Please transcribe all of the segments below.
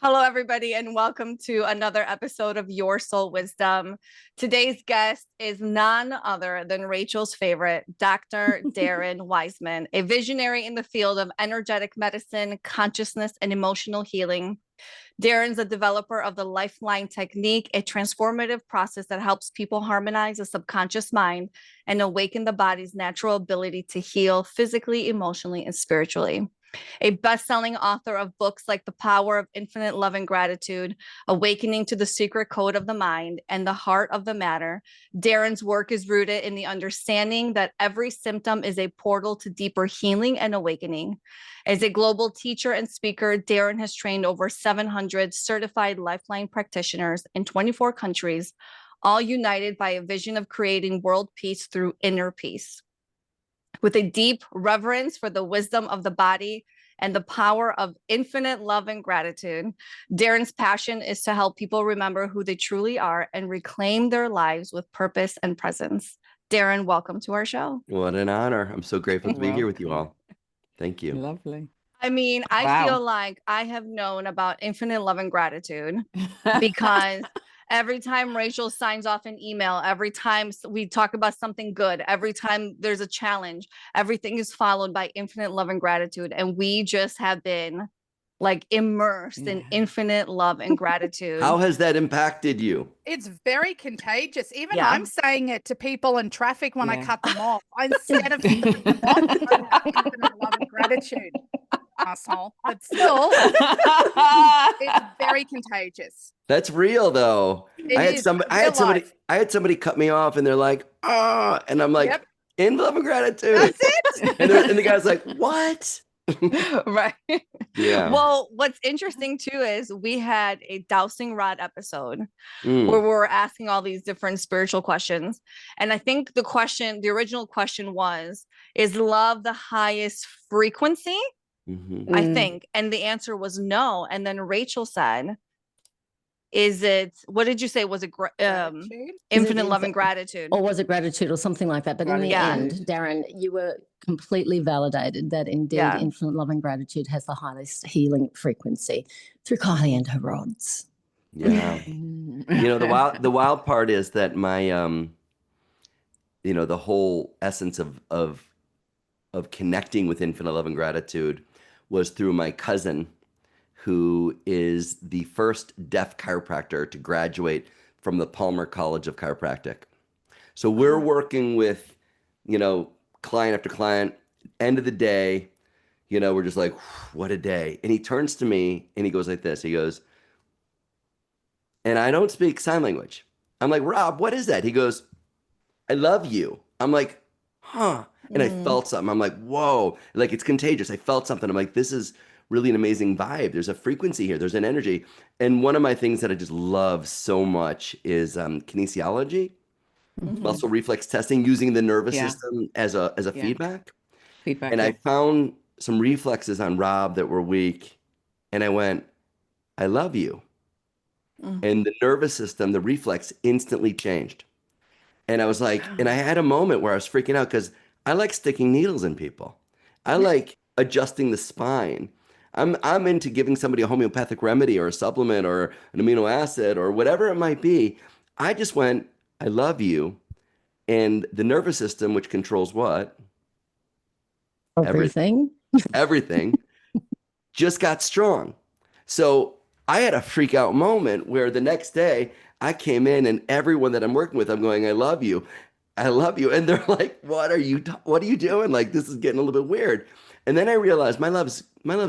Hello, everybody, and welcome to another episode of Your Soul Wisdom. Today's guest is none other than Rachel's favorite, Dr. Darren Weissman, a visionary in the field of energetic medicine, consciousness, and emotional healing. Darren's a developer of the Lifeline Technique, a transformative process that helps people harmonize the subconscious mind and awaken the body's natural ability to heal physically, emotionally, and spiritually. A best-selling author of books like The Power of Infinite Love and Gratitude, Awakening to the Secret Code of the Mind, and The Heart of the Matter, Darren's work is rooted in the understanding that every symptom is a portal to deeper healing and awakening. As a global teacher and speaker, Darren has trained over 700 certified lifeline practitioners in 24 countries, all united by a vision of creating world peace through inner peace. With a deep reverence for the wisdom of the body and the power of infinite love and gratitude, Darren's passion is to help people remember who they truly are and reclaim their lives with purpose and presence. Darren, welcome to our show. What an honor. I'm so grateful to be here with you all. Thank you. Lovely. I mean, I feel like I have known about infinite love and gratitude because every time Rachel signs off an email, every time we talk about something good, every time there's a challenge, everything is followed by infinite love and gratitude. And we just have been like immersed in infinite love and gratitude. How has that impacted you? It's very contagious. Even I'm saying it to people in traffic when I cut them off. Instead of cutting them off, infinite love and gratitude. Asshole. But still, it's very contagious. That's real though. I had somebody cut me off and they're like, "Ah," and I'm like, "In love and gratitude." That's it. and the guy's like, "What?" Right. Yeah. Well, what's interesting too is we had a dowsing rod episode where we were asking all these different spiritual questions. And I think the original question was, is love the highest frequency? I think. And the answer was no. And then Rachel said, is it, what did you say? Was it infinite love and gratitude? Or was it gratitude or something like that? But in the end, Darren, you were completely validated that indeed infinite love and gratitude has the highest healing frequency through Kylie and her rods. Yeah. The wild part is that my, the whole essence of connecting with infinite love and gratitude was through my cousin, who is the first deaf chiropractor to graduate from the Palmer College of Chiropractic. So we're working with, client after client. End of the day, we're just like, what a day. And he turns to me and he goes like this. He goes, and I don't speak sign language. I'm like, Rob, what is that? He goes, I love you. I'm like, huh. And I felt something. I'm like, whoa, like it's contagious. I felt something. I'm like, this is really an amazing vibe. There's a frequency here. There's an energy. And one of my things that I just love so much is kinesiology, muscle reflex testing, using the nervous system as a feedback. And I found some reflexes on Rob that were weak. And I went, I love you. And the nervous system, the reflex instantly changed. And I was like, and I had a moment where I was freaking out because I like sticking needles in people. I like adjusting the spine. I'm into giving somebody a homeopathic remedy or a supplement or an amino acid or whatever it might be. I just went, I love you. And the nervous system, which controls what? Everything. Everything just got strong. So I had a freak out moment where the next day I came in and everyone that I'm working with, I'm going, I love you. I love you. And they're like, what are you doing? Like, this is getting a little bit weird. And then I realized my love's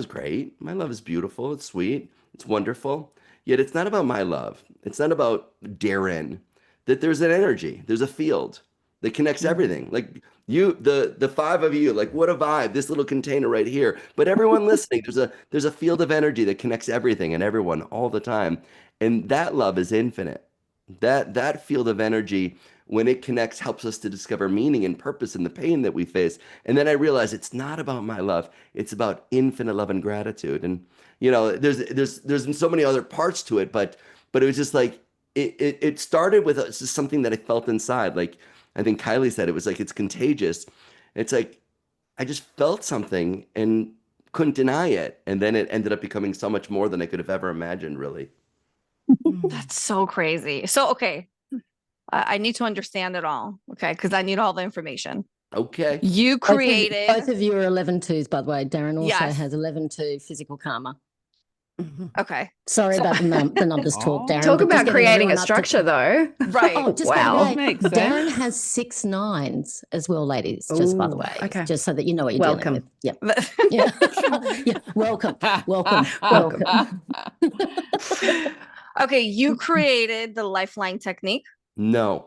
great. My love is beautiful. It's sweet. It's wonderful. Yet it's not about my love. It's not about Darren. That there's an energy. There's a field that connects everything. Like you, the five of you, like what a vibe, this little container right here. But everyone listening, there's a field of energy that connects everything and everyone all the time. And that love is infinite. That field of energy, when it connects, helps us to discover meaning and purpose in the pain that we face. And then I realized it's not about my love. It's about infinite love and gratitude. And, there's so many other parts to it, but it was just like, it started with just something that I felt inside. Like, I think Kylie said, it was like, it's contagious. It's like, I just felt something and couldn't deny it. And then it ended up becoming so much more than I could have ever imagined, really. That's so crazy. So, okay. I need to understand it all. Okay. Because I need all the information. Okay. You created. Both of you are 11-2s, by the way. Darren also Yes. has 11-2 physical karma. Okay. Sorry about the numbers talk, Darren. Talk about creating a structure, though. Right. Oh, just wow. Makes sense. Darren has 6 9s as well, ladies. Just by the way, okay. Just so that you know what you're Welcome. dealing with. Yeah. Yeah. Welcome. Okay. You created the Lifeline Technique. No.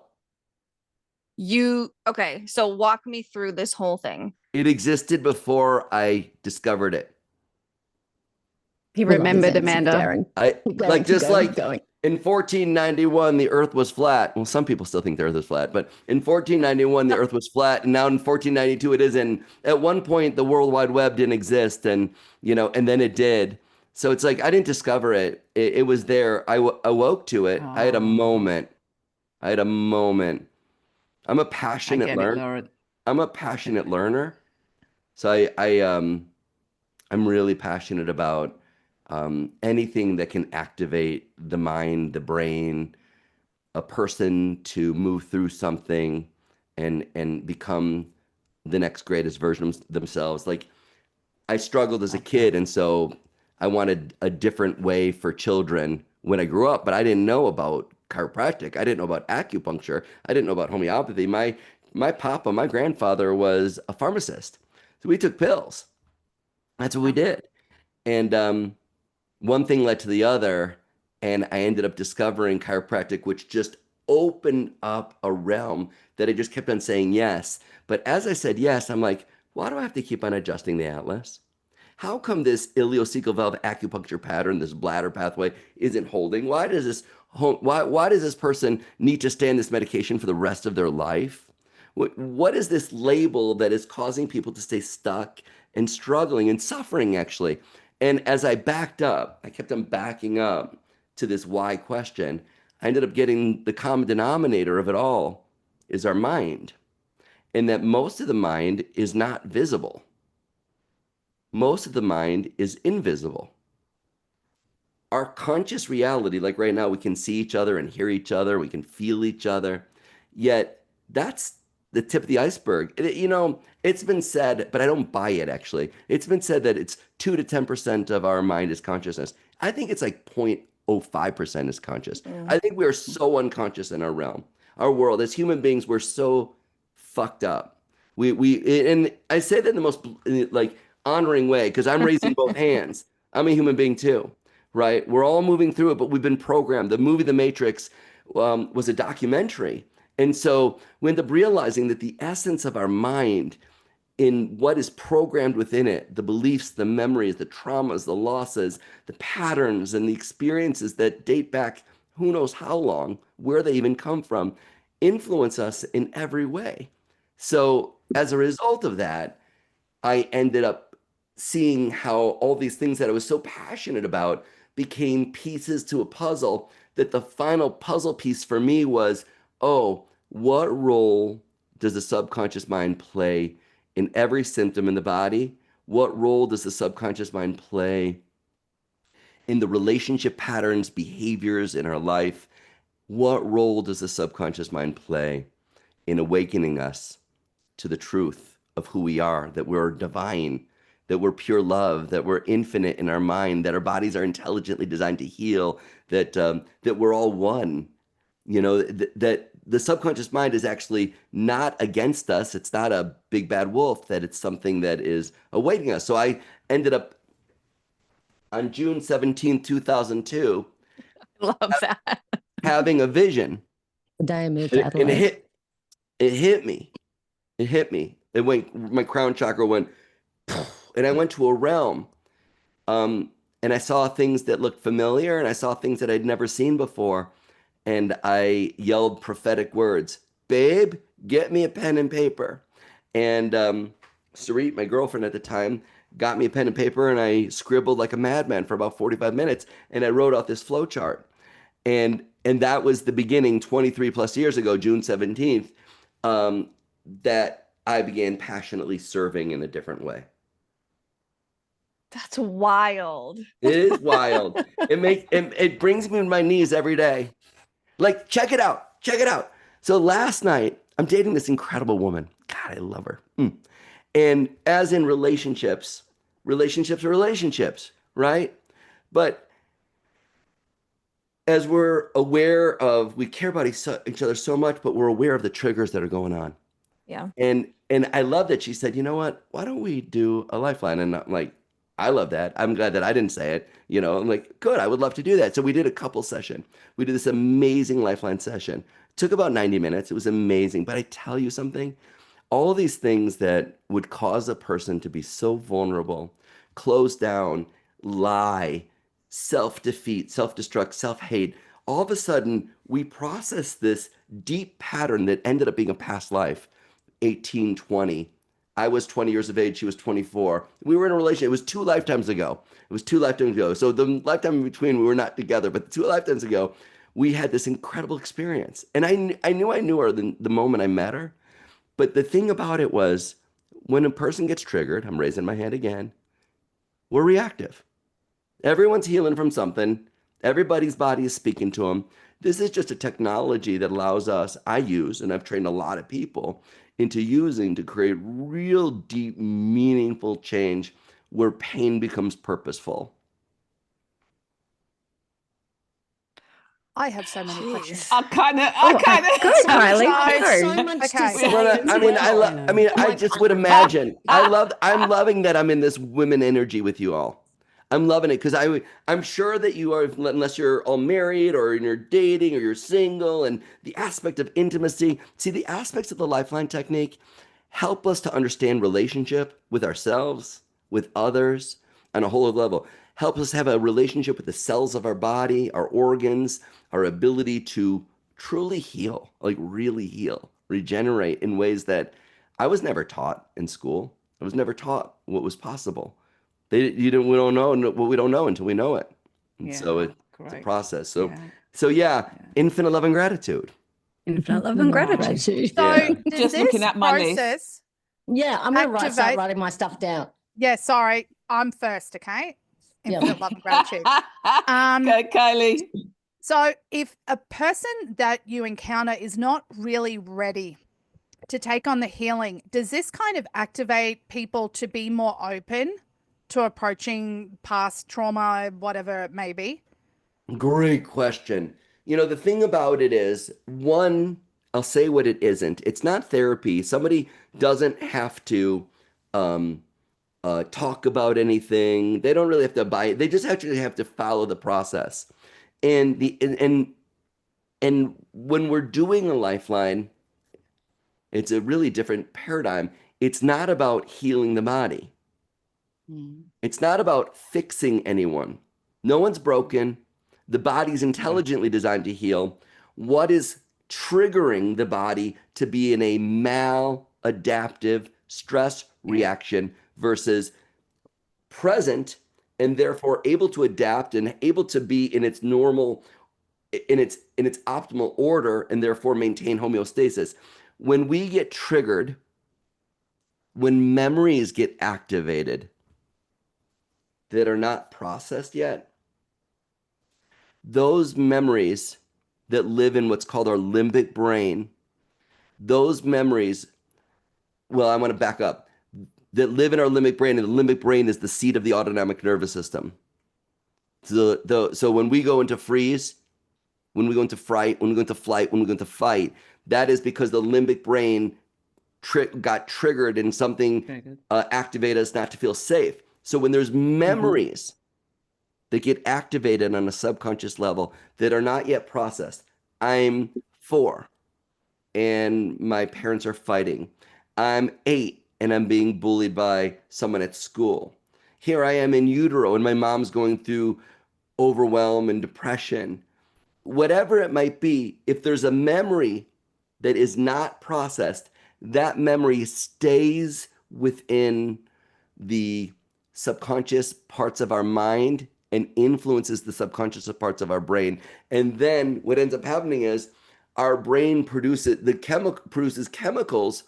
Okay. So walk me through this whole thing. It existed before I discovered it. He remembered, Amanda. Darren. In 1491, the earth was flat. Well, some people still think the earth is flat, but in 1491, the earth was flat. And now in 1492, it is. And at one point, the World Wide Web didn't exist. And, and then it did. So it's like, I didn't discover it. It was there. I awoke to it. I had a moment. I'm a passionate learner. So I'm really passionate about anything that can activate the mind, the brain, a person to move through something and become the next greatest version of themselves. Like, I struggled as a kid, and so I wanted a different way for children when I grew up, but I didn't know about chiropractic. I didn't know about acupuncture. I didn't know about homeopathy. My grandfather was a pharmacist. So we took pills. That's what we did. And one thing led to the other, and I ended up discovering chiropractic, which just opened up a realm that I just kept on saying yes. But as I said yes, I'm like, why do I have to keep on adjusting the atlas? How come this ileocecal valve acupuncture pattern, this bladder pathway, isn't holding? Why does this person need to stay on this medication for the rest of their life? What is this label that is causing people to stay stuck and struggling and suffering, actually? And as I backed up, I kept on backing up to this why question. I ended up getting the common denominator of it all is our mind, and that most of the mind is not visible. Most of the mind is invisible. Our conscious reality, like right now, we can see each other and hear each other, we can feel each other, yet that's the tip of the iceberg. It's been said, but I don't buy it, actually. It's been said that it's 2 to 10% of our mind is consciousness. I think it's like 0.05% is conscious. I think we are so unconscious in our realm. Our world, as human beings, we're so fucked up. And I say that in the most honoring way, because I'm raising both hands. I'm a human being too, right? We're all moving through it, but we've been programmed. The movie The Matrix was a documentary. And so we end up realizing that the essence of our mind, in what is programmed within it, the beliefs, the memories, the traumas, the losses, the patterns, and the experiences that date back who knows how long, where they even come from, influence us in every way. So as a result of that, I ended up seeing how all these things that I was so passionate about became pieces to a puzzle, that the final puzzle piece for me was, what role does the subconscious mind play in every symptom in the body? What role does the subconscious mind play in the relationship patterns, behaviors in our life? What role does the subconscious mind play in awakening us to the truth of who we are, that we're divine, that we're pure love, that we're infinite in our mind, that our bodies are intelligently designed to heal, that we're all one, that the subconscious mind is actually not against us. It's not a big bad wolf, that it's something that is awaiting us. So I ended up on June 17, 2002, Love that. having a vision. The day I moved to Adelaide. And it hit me. It went, my crown chakra went, and I went to a realm. And I saw things that looked familiar, and I saw things that I'd never seen before. And I yelled prophetic words, babe, get me a pen and paper. And Sarit, my girlfriend at the time, got me a pen and paper, and I scribbled like a madman for about 45 minutes. And I wrote out this flow chart. And that was the beginning 23 plus years ago, June 17th, that I began passionately serving in a different way. That's wild. It is wild. It brings me to my knees every day. Like, check it out. Check it out. So last night, I'm dating this incredible woman. God, I love her. And as in relationships are relationships, right? But as we're aware of, we care about each other so much, but we're aware of the triggers that are going on. Yeah. And I love that she said, you know what? Why don't we do a lifeline? And I'm like, I love that. I'm glad that I didn't say it. You know, I'm like, good, I would love to do that. So we did a couple session. We did this amazing lifeline session. It took about 90 minutes. It was amazing. But I tell you something, all these things that would cause a person to be so vulnerable, close down, lie, self-defeat, self-destruct, self-hate, all of a sudden we process this deep pattern that ended up being a past life, 18, 20. I was 20 years of age. She was 24. We were in a relationship. It was 2 lifetimes ago. So the lifetime in between, we were not together, but 2 lifetimes ago, we had this incredible experience. And I knew her the moment I met her. But the thing about it was, when a person gets triggered, I'm raising my hand again, we're reactive. Everyone's healing from something. Everybody's body is speaking to them. This is just a technology that allows us, I use, and I've trained a lot of people into using to create real deep, meaningful change where pain becomes purposeful. I have so many questions. I kind of. Go, Kylie. So much okay. to say. Well, I just would imagine. I'm loving that I'm in this women energy with you all. I'm loving it because I'm sure that you are, unless you're all married or you're dating or you're single, and the aspect of intimacy. See, the aspects of the Lifeline technique help us to understand relationship with ourselves, with others, on a whole other level. Helps us have a relationship with the cells of our body, our organs, our ability to truly heal, like really heal, regenerate in ways that I was never taught in school. I was never taught what was possible. We don't know what we don't know until we know it. And so it's a process. So infinite love and gratitude. Infinite love and gratitude. So just looking at my list. Yeah, I'm going to start writing my stuff down. Yeah, sorry. I'm first, okay? Infinite love and gratitude. Go, Kylie. So if a person that you encounter is not really ready to take on the healing, does this kind of activate people to be more open to approaching past trauma, whatever it may be? Great question. You know, the thing about it is, one, I'll say what it isn't. It's not therapy. Somebody doesn't have to talk about anything. They don't really have to buy it. They just actually have to follow the process. And when we're doing a lifeline, it's a really different paradigm. It's not about healing the body. It's not about fixing anyone. No one's broken. The body's intelligently designed to heal. What is triggering the body to be in a maladaptive stress reaction versus present and therefore able to adapt and able to be in its normal, in its optimal order, and therefore maintain homeostasis. When we get triggered, when memories get activated that are not processed yet, those memories that live in what's called our limbic brain, those memories, well, I want to back up, that live in our limbic brain, and the limbic brain is the seat of the autonomic nervous system. So when we go into freeze, when we go into fright, when we go into flight, when we go into fight, that is because the limbic brain got triggered and something activated us not to feel safe. So when there's memories that get activated on a subconscious level that are not yet processed, I'm 4 and my parents are fighting. I'm 8 and I'm being bullied by someone at school. Here I am in utero and my mom's going through overwhelm and depression. Whatever it might be, if there's a memory that is not processed, that memory stays within the subconscious parts of our mind and influences the subconscious parts of our brain. And then what ends up happening is our brain produces chemicals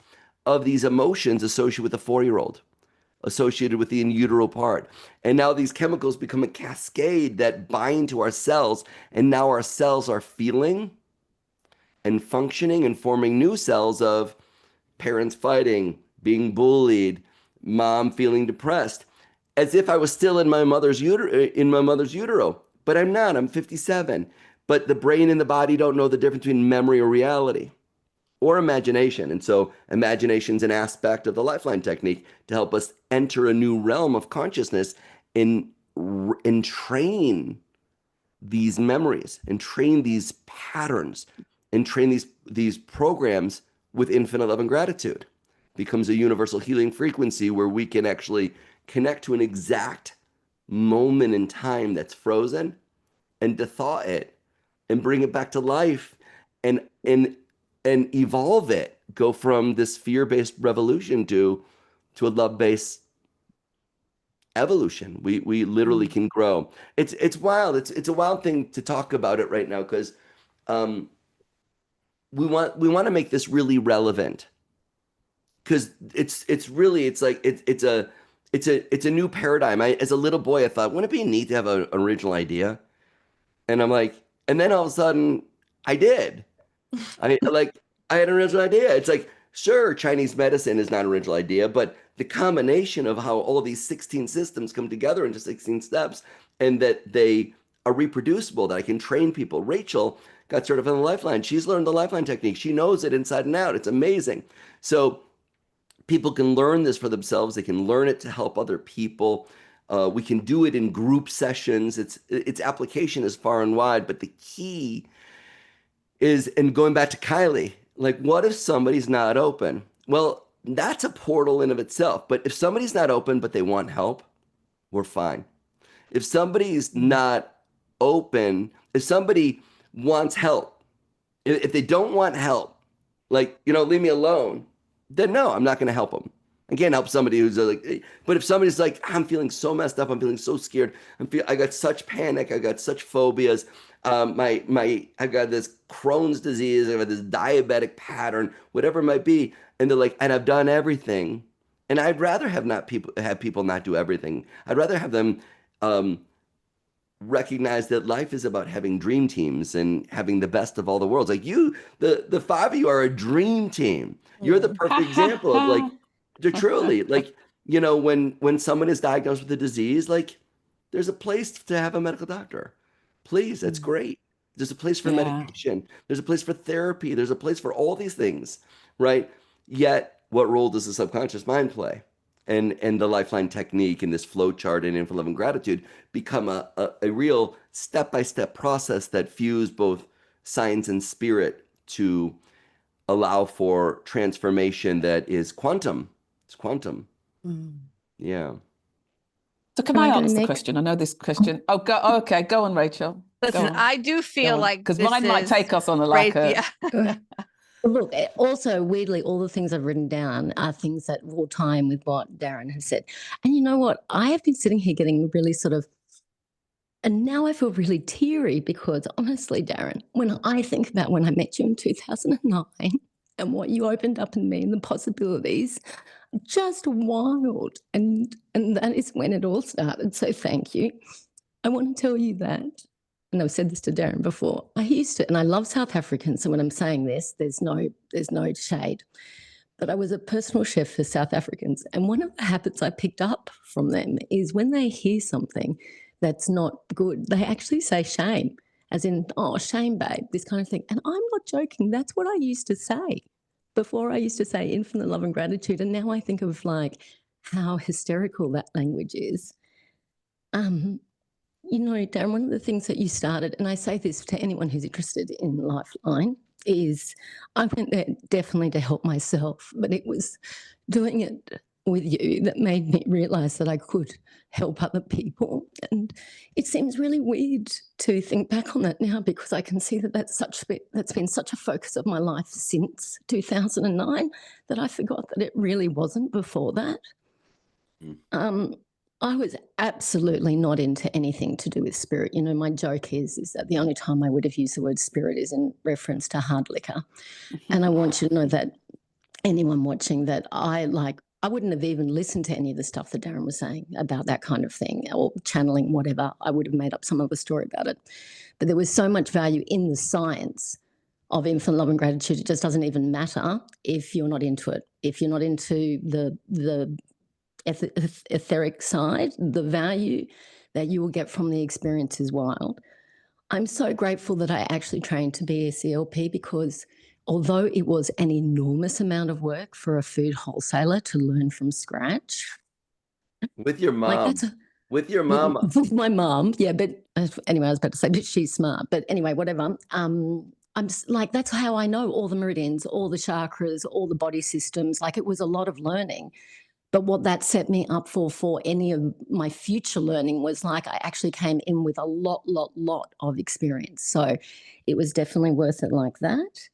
of these emotions associated with a 4-year-old, associated with the in utero part. And now these chemicals become a cascade that bind to our cells. And now our cells are feeling and functioning and forming new cells of parents fighting, being bullied, mom feeling depressed, as if I was still in my mother's utero. But I'm not. I'm 57. But the brain and the body don't know the difference between memory or reality or imagination. And so imagination is an aspect of the Lifeline technique to help us enter a new realm of consciousness and train these memories and train these patterns and train these programs with infinite love and gratitude. Becomes a universal healing frequency where we can actually connect to an exact moment in time that's frozen and thaw it and bring it back to life and evolve it, go from this fear-based revolution to a love-based evolution. We literally can grow. It's wild. It's a wild thing to talk about it right now because we want to make this really relevant because it's a new paradigm. As a little boy, I thought, wouldn't it be neat to have an original idea? And I'm like, and then all of a sudden, I did. I had an original idea. It's like, sure, Chinese medicine is not an original idea, but the combination of how all these 16 systems come together into 16 steps and that they are reproducible, that I can train people. Rachel got certified in Lifeline. She's learned the Lifeline technique. She knows it inside and out. It's amazing. So people can learn this for themselves. They can learn it to help other people. We can do it in group sessions. Its application is far and wide, but the key is, and going back to Kylie, like, what if somebody's not open? Well, that's a portal in of itself. But if somebody's not open, but they want help, we're fine. If somebody's not open, if somebody wants help, if they don't want help, like, leave me alone, then no, I'm not going to help them. I can't help somebody who's like, but if somebody's like, I'm feeling so messed up, I'm feeling so scared, I got such panic, I got such phobias, I've got this Crohn's disease, I've got this diabetic pattern, whatever it might be, and they're like, and I've done everything, and I'd rather have people not do everything. I'd rather have them recognize that life is about having dream teams and having the best of all the worlds. Like you, the five of you are a dream team. You're the perfect example of like, they're truly like, when someone is diagnosed with a disease, like there's a place to have a medical doctor. Please, that's great. There's a place for medication. There's a place for therapy. There's a place for all these things, right? Yet, what role does the subconscious mind play? And the Lifeline technique and this flow chart and infinite love and gratitude become a real step-by-step process that fuse both science and spirit to allow for transformation that is quantum. It's quantum. Yeah. So can I answer the question? I know this question. Oh, okay. Go on, Rachel. Listen, I do feel like because mine might take us on a Look, also, weirdly, all the things I've written down are things that will tie in with what Darren has said. And you know what? I have been sitting here getting really and now I feel really teary because honestly, Darren, when I think about when I met you in 2009 and what you opened up in me and the possibilities, just wild. And that is when it all started. So thank you. I want to tell you that. And I've said this to Darren before. I used to, and I love South Africans. So when I'm saying this, there's no shade. But I was a personal chef for South Africans. And one of the habits I picked up from them is when they hear something that's not good, they actually say shame, as in, oh, shame, babe, this kind of thing. And I'm not joking. That's what I used to say. Before I used to say infinite love and gratitude. And now I think of like how hysterical that language is. Darren, one of the things that you started, and I say this to anyone who's interested in Lifeline, is I went there definitely to help myself, but it was doing it with you that made me realise that I could help other people. And it seems really weird to think back on that now because I can see that that's been such a focus of my life since 2009 that I forgot that it really wasn't before that. I was absolutely not into anything to do with spirit. My joke is that the only time I would have used the word spirit is in reference to hard liquor. And I want you to know that anyone watching that I I wouldn't have even listened to any of the stuff that Darren was saying about that kind of thing or channeling, whatever. I would have made up some other story about it. But there was so much value in the science of infinite love and gratitude. It just doesn't even matter if you're not into it. If you're not into the etheric side, the value that you will get from the experience is wild. I'm so grateful that I actually trained to be a CLP, because although it was an enormous amount of work for a food wholesaler to learn from scratch. With your mom. With your mom. With my mom, yeah. But anyway, I was about to say, but she's smart. But anyway, whatever. I'm like, that's how I know all the meridians, all the chakras, all the body systems. Like, it was a lot of learning. But what that set me up for any of my future learning was, like, I actually came in with a lot of experience. So it was definitely worth it like that.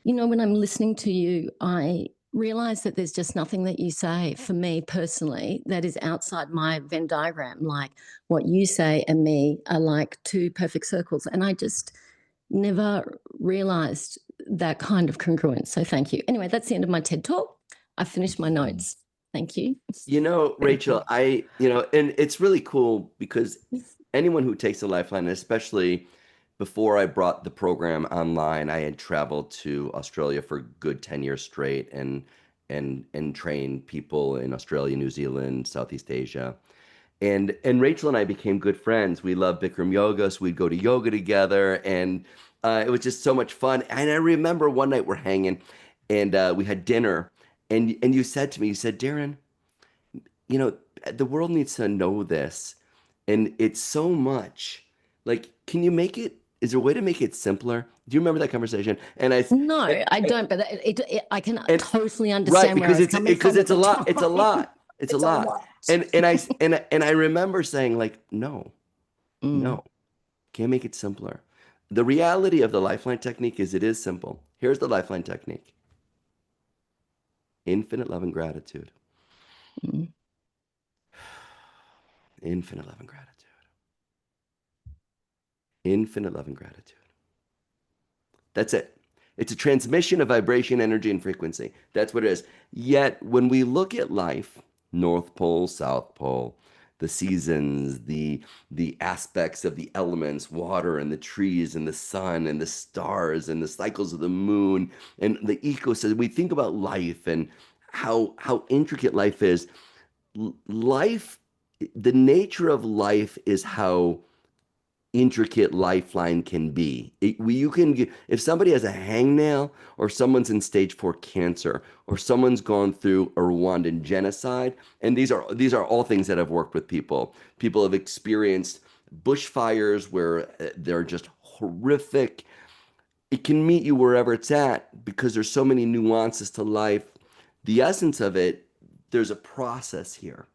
You know, when I'm listening to you, I realize that there's just nothing that you say, for me personally, that is outside my Venn diagram. Like, what you say and me are like two perfect circles. And I just never realized that kind of congruence. So thank you. Anyway, that's the end of my TED Talk. I finished my notes. Thank you. You know, Rachel, and it's really cool because anyone who takes a Lifeline, especially before I brought the program online, I had traveled to Australia for a good 10 years straight and trained people in Australia, New Zealand, Southeast Asia. And Rachel and I became good friends. We loved Bikram yoga, so we'd go to yoga together, and it was just so much fun. And I remember one night we're hanging, and we had dinner, and you said to me, you said, Darren, you know, the world needs to know this, and it's so much. Like, can you make it? Is there a way to make it simpler? Do you remember that conversation? And I don't, but I can totally understand, right, because it's a lot. It's a lot. It's a lot. And I remember saying, like, no, can't make it simpler. The reality of the Lifeline Technique is it is simple. Here's the Lifeline Technique. Infinite love and gratitude. Infinite love and gratitude. Infinite love and gratitude. That's it. It's a transmission of vibration, energy, and frequency. That's what it is. Yet when we look at life, North Pole, South Pole, the seasons, the aspects of the elements, water and the trees and the sun and the stars and the cycles of the moon and the ecosystem, we think about life and how intricate life is. Life, the nature of life is how intricate Lifeline can be. If somebody has a hangnail, or someone's in stage 4 cancer, or someone's gone through a Rwandan genocide, and these are all things that I've worked with people. People have experienced bushfires where they're just horrific. It can meet you wherever it's at because there's so many nuances to life. The essence of it, there's a process here,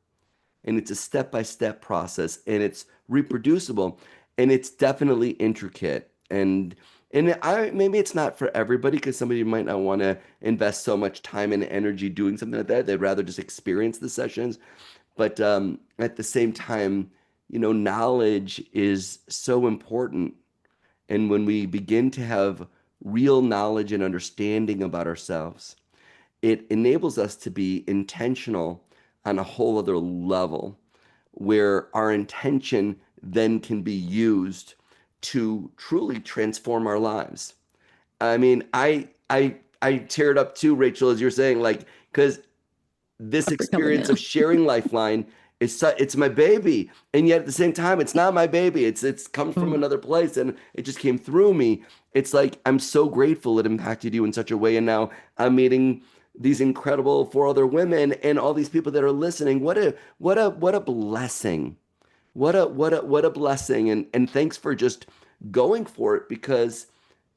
and it's a step-by-step process, and it's reproducible. And it's definitely intricate, and maybe it's not for everybody, because somebody might not want to invest so much time and energy doing something like that. They'd rather just experience the sessions. But at the same time, you know, knowledge is so important. And when we begin to have real knowledge and understanding about ourselves, it enables us to be intentional on a whole other level, where our intention then can be used to truly transform our lives. I mean, I teared up too, Rachel, as you're saying, like, because this experience of sharing Lifeline it's my baby, and yet at the same time, it's not my baby. It's come from another place, and it just came through me. It's like, I'm so grateful it impacted you in such a way, and now I'm meeting these incredible 4 other women and all these people that are listening. What a blessing. What a blessing. And thanks for just going for it, because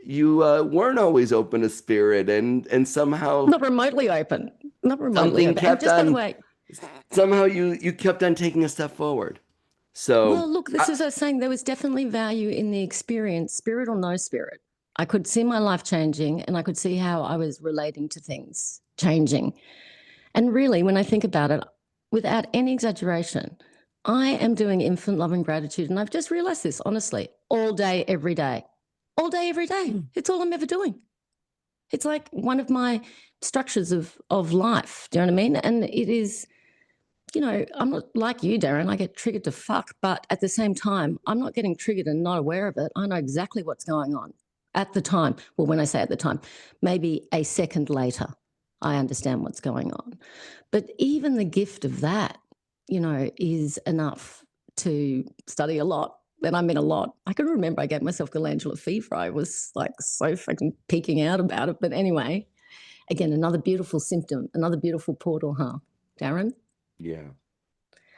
you weren't always open to spirit, and somehow not remotely open. Something kept just on, by the way, somehow you kept on taking a step forward. So well, look, this is what I was saying. There was definitely value in the experience, spirit or no spirit. I could see my life changing, and I could see how I was relating to things changing. And really, when I think about it, without any exaggeration, I am doing infinite love and gratitude. And I've just realized this, honestly, all day, every day. All day, every day. It's all I'm ever doing. It's like one of my structures of life. Do you know what I mean? And it is, you know, I'm not like you, Darren. I get triggered to fuck, but at the same time, I'm not getting triggered and not aware of it. I know exactly what's going on at the time. Well, when I say at the time, maybe a second later, I understand what's going on. But even the gift of that, you know, is enough to study a lot. And I mean a lot. I can remember I gave myself glandular fever. I was like so fucking peeking out about it. But anyway, again, another beautiful symptom, another beautiful portal, huh, Darren? Yeah.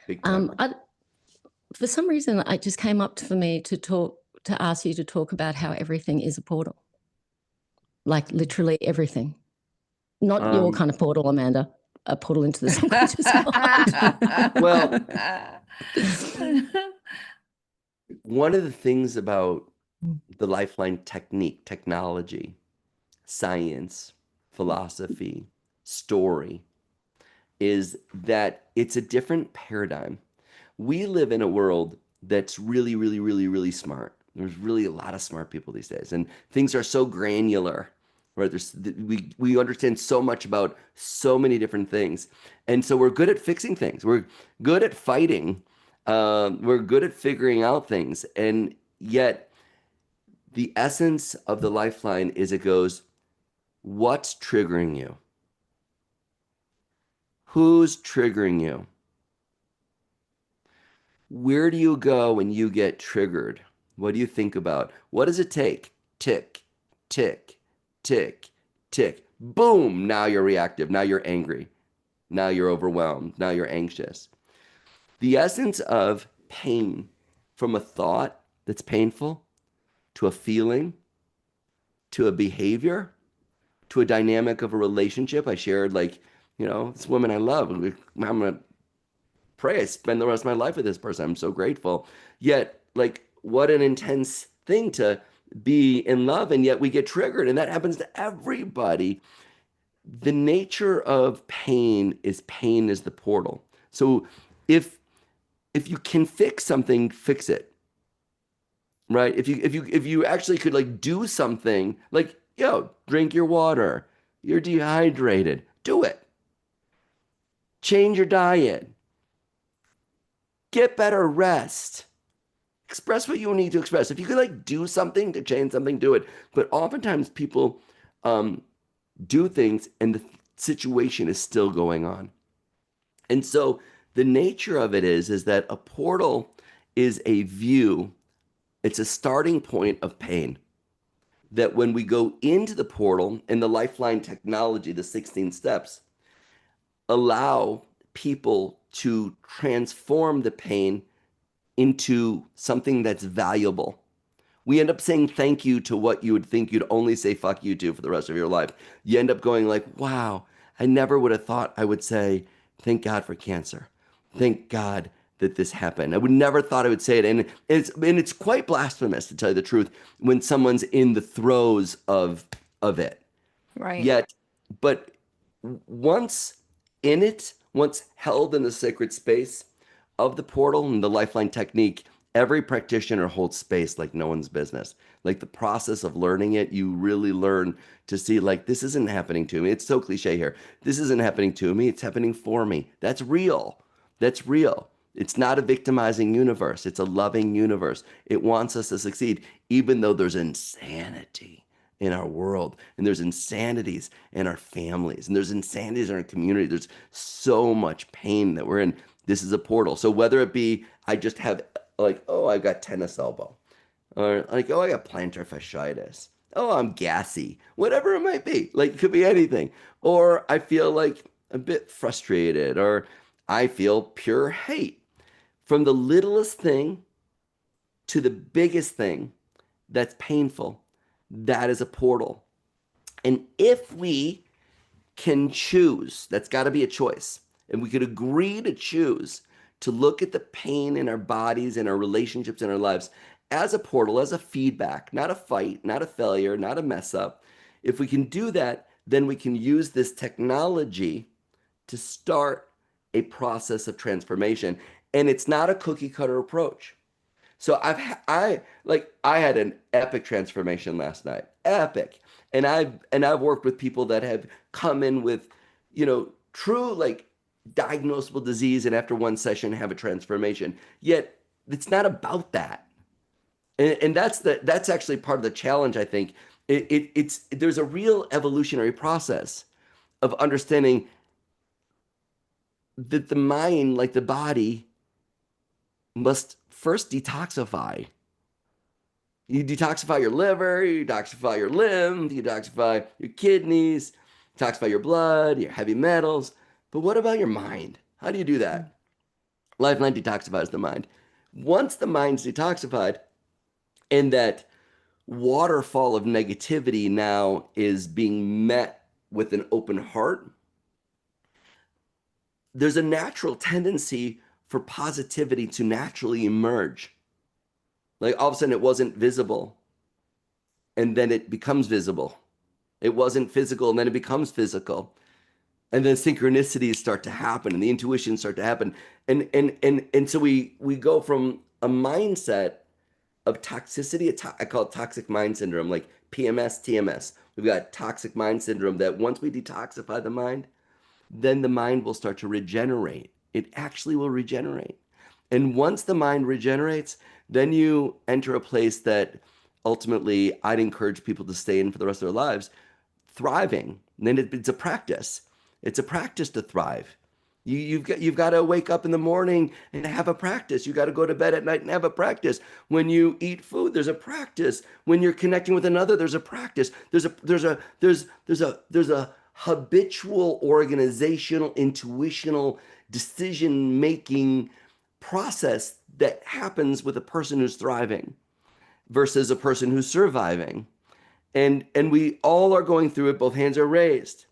Big time. For some reason, it just came up for me to ask you to talk about how everything is a portal. Like literally everything. Not your kind of portal, Amanda. A portal into the subconscious mind. Well, one of the things about the Lifeline technology, science, philosophy, story, is that it's a different paradigm. We live in a world that's really, really, really, really smart. There's really a lot of smart people these days, and things are so granular, right? We understand so much about so many different things, and so we're good at fixing things. We're good at fighting. We're good at figuring out things, and yet the essence of the Lifeline is it goes, what's triggering you? Who's triggering you? Where do you go when you get triggered? What do you think about? What does it take? Tick, tick, tick, tick. Boom! Now you're reactive. Now you're angry. Now you're overwhelmed. Now you're anxious. The essence of pain, from a thought that's painful to a feeling to a behavior to a dynamic of a relationship. I shared, like, you know, this woman I love. I'm going to pray I spend the rest of my life with this person. I'm so grateful. Yet, like, what an intense thing to be in love, and yet we get triggered, and that happens to everybody. The nature of pain is the portal. So if you can fix something, fix it. Right? If you actually could, like, do something, like, yo, drink your water. You're dehydrated. Do it. Change your diet. Get better rest. Express what you need to express. If you could, like, do something to change something, do it. But oftentimes people do things and the situation is still going on. And so the nature of it is that a portal is a view. It's a starting point of pain. That when we go into the portal in the Lifeline technology, the 16 steps, allow people to transform the pain into something that's valuable. We end up saying thank you to what you would think you'd only say fuck you to for the rest of your life. You end up going like, wow, I never would have thought I would say, thank God for cancer. Thank God that this happened. I would never thought I would say it. And it's quite blasphemous, to tell you the truth, when someone's in the throes of it. Right. Yet, but once in it, once held in the sacred space of the portal and the Lifeline technique, every practitioner holds space like no one's business. Like the process of learning it, you really learn to see, like, this isn't happening to me. It's so cliche here. This isn't happening to me. It's happening for me. That's real. That's real. It's not a victimizing universe. It's a loving universe. It wants us to succeed, even though there's insanity in our world, and there's insanities in our families, and there's insanities in our community. There's so much pain that we're in. This is a portal. So whether it be I just have, like, oh, I've got tennis elbow, or like, oh, I got plantar fasciitis, oh, I'm gassy, whatever it might be. Like, it could be anything. Or I feel like a bit frustrated, or I feel pure hate. From the littlest thing to the biggest thing that's painful, that is a portal. And if we can choose, that's got to be a choice, and we could agree to choose to look at the pain in our bodies and our relationships in our lives as a portal, as a feedback, not a fight, not a failure, not a mess up. If we can do that, then we can use this technology to start a process of transformation. And it's not a cookie cutter approach. So I had an epic transformation last night, epic. And I've worked with people that have come in with, true like diagnosable disease, and after one session have a transformation. Yet it's not about that. And that's actually part of the challenge, I think. There's a real evolutionary process of understanding that the mind, like the body, must first detoxify. You detoxify your liver, you detoxify your lymph, you detoxify your kidneys, detoxify your blood, your heavy metals. But what about your mind? How do you do that? Lifeline detoxifies the mind. Once the mind's detoxified, and that waterfall of negativity now is being met with an open heart, there's a natural tendency for positivity to naturally emerge. Like all of a sudden it wasn't visible, and then it becomes visible. It wasn't physical, and then it becomes physical. And then synchronicities start to happen, and the intuitions start to happen. And so we go from a mindset of toxicity. I call it toxic mind syndrome, like PMS, TMS. We've got toxic mind syndrome that once we detoxify the mind, then the mind will start to regenerate. It actually will regenerate. And once the mind regenerates, then you enter a place that ultimately I'd encourage people to stay in for the rest of their lives, thriving. And then it's a practice. It's a practice to thrive. You've got to wake up in the morning and have a practice. You got to go to bed at night and have a practice. When you eat food, there's a practice. When you're connecting with another, there's a practice. There's a habitual, organizational, intuitional, decision-making process that happens with a person who's thriving versus a person who's surviving. And we all are going through it. Both hands are raised.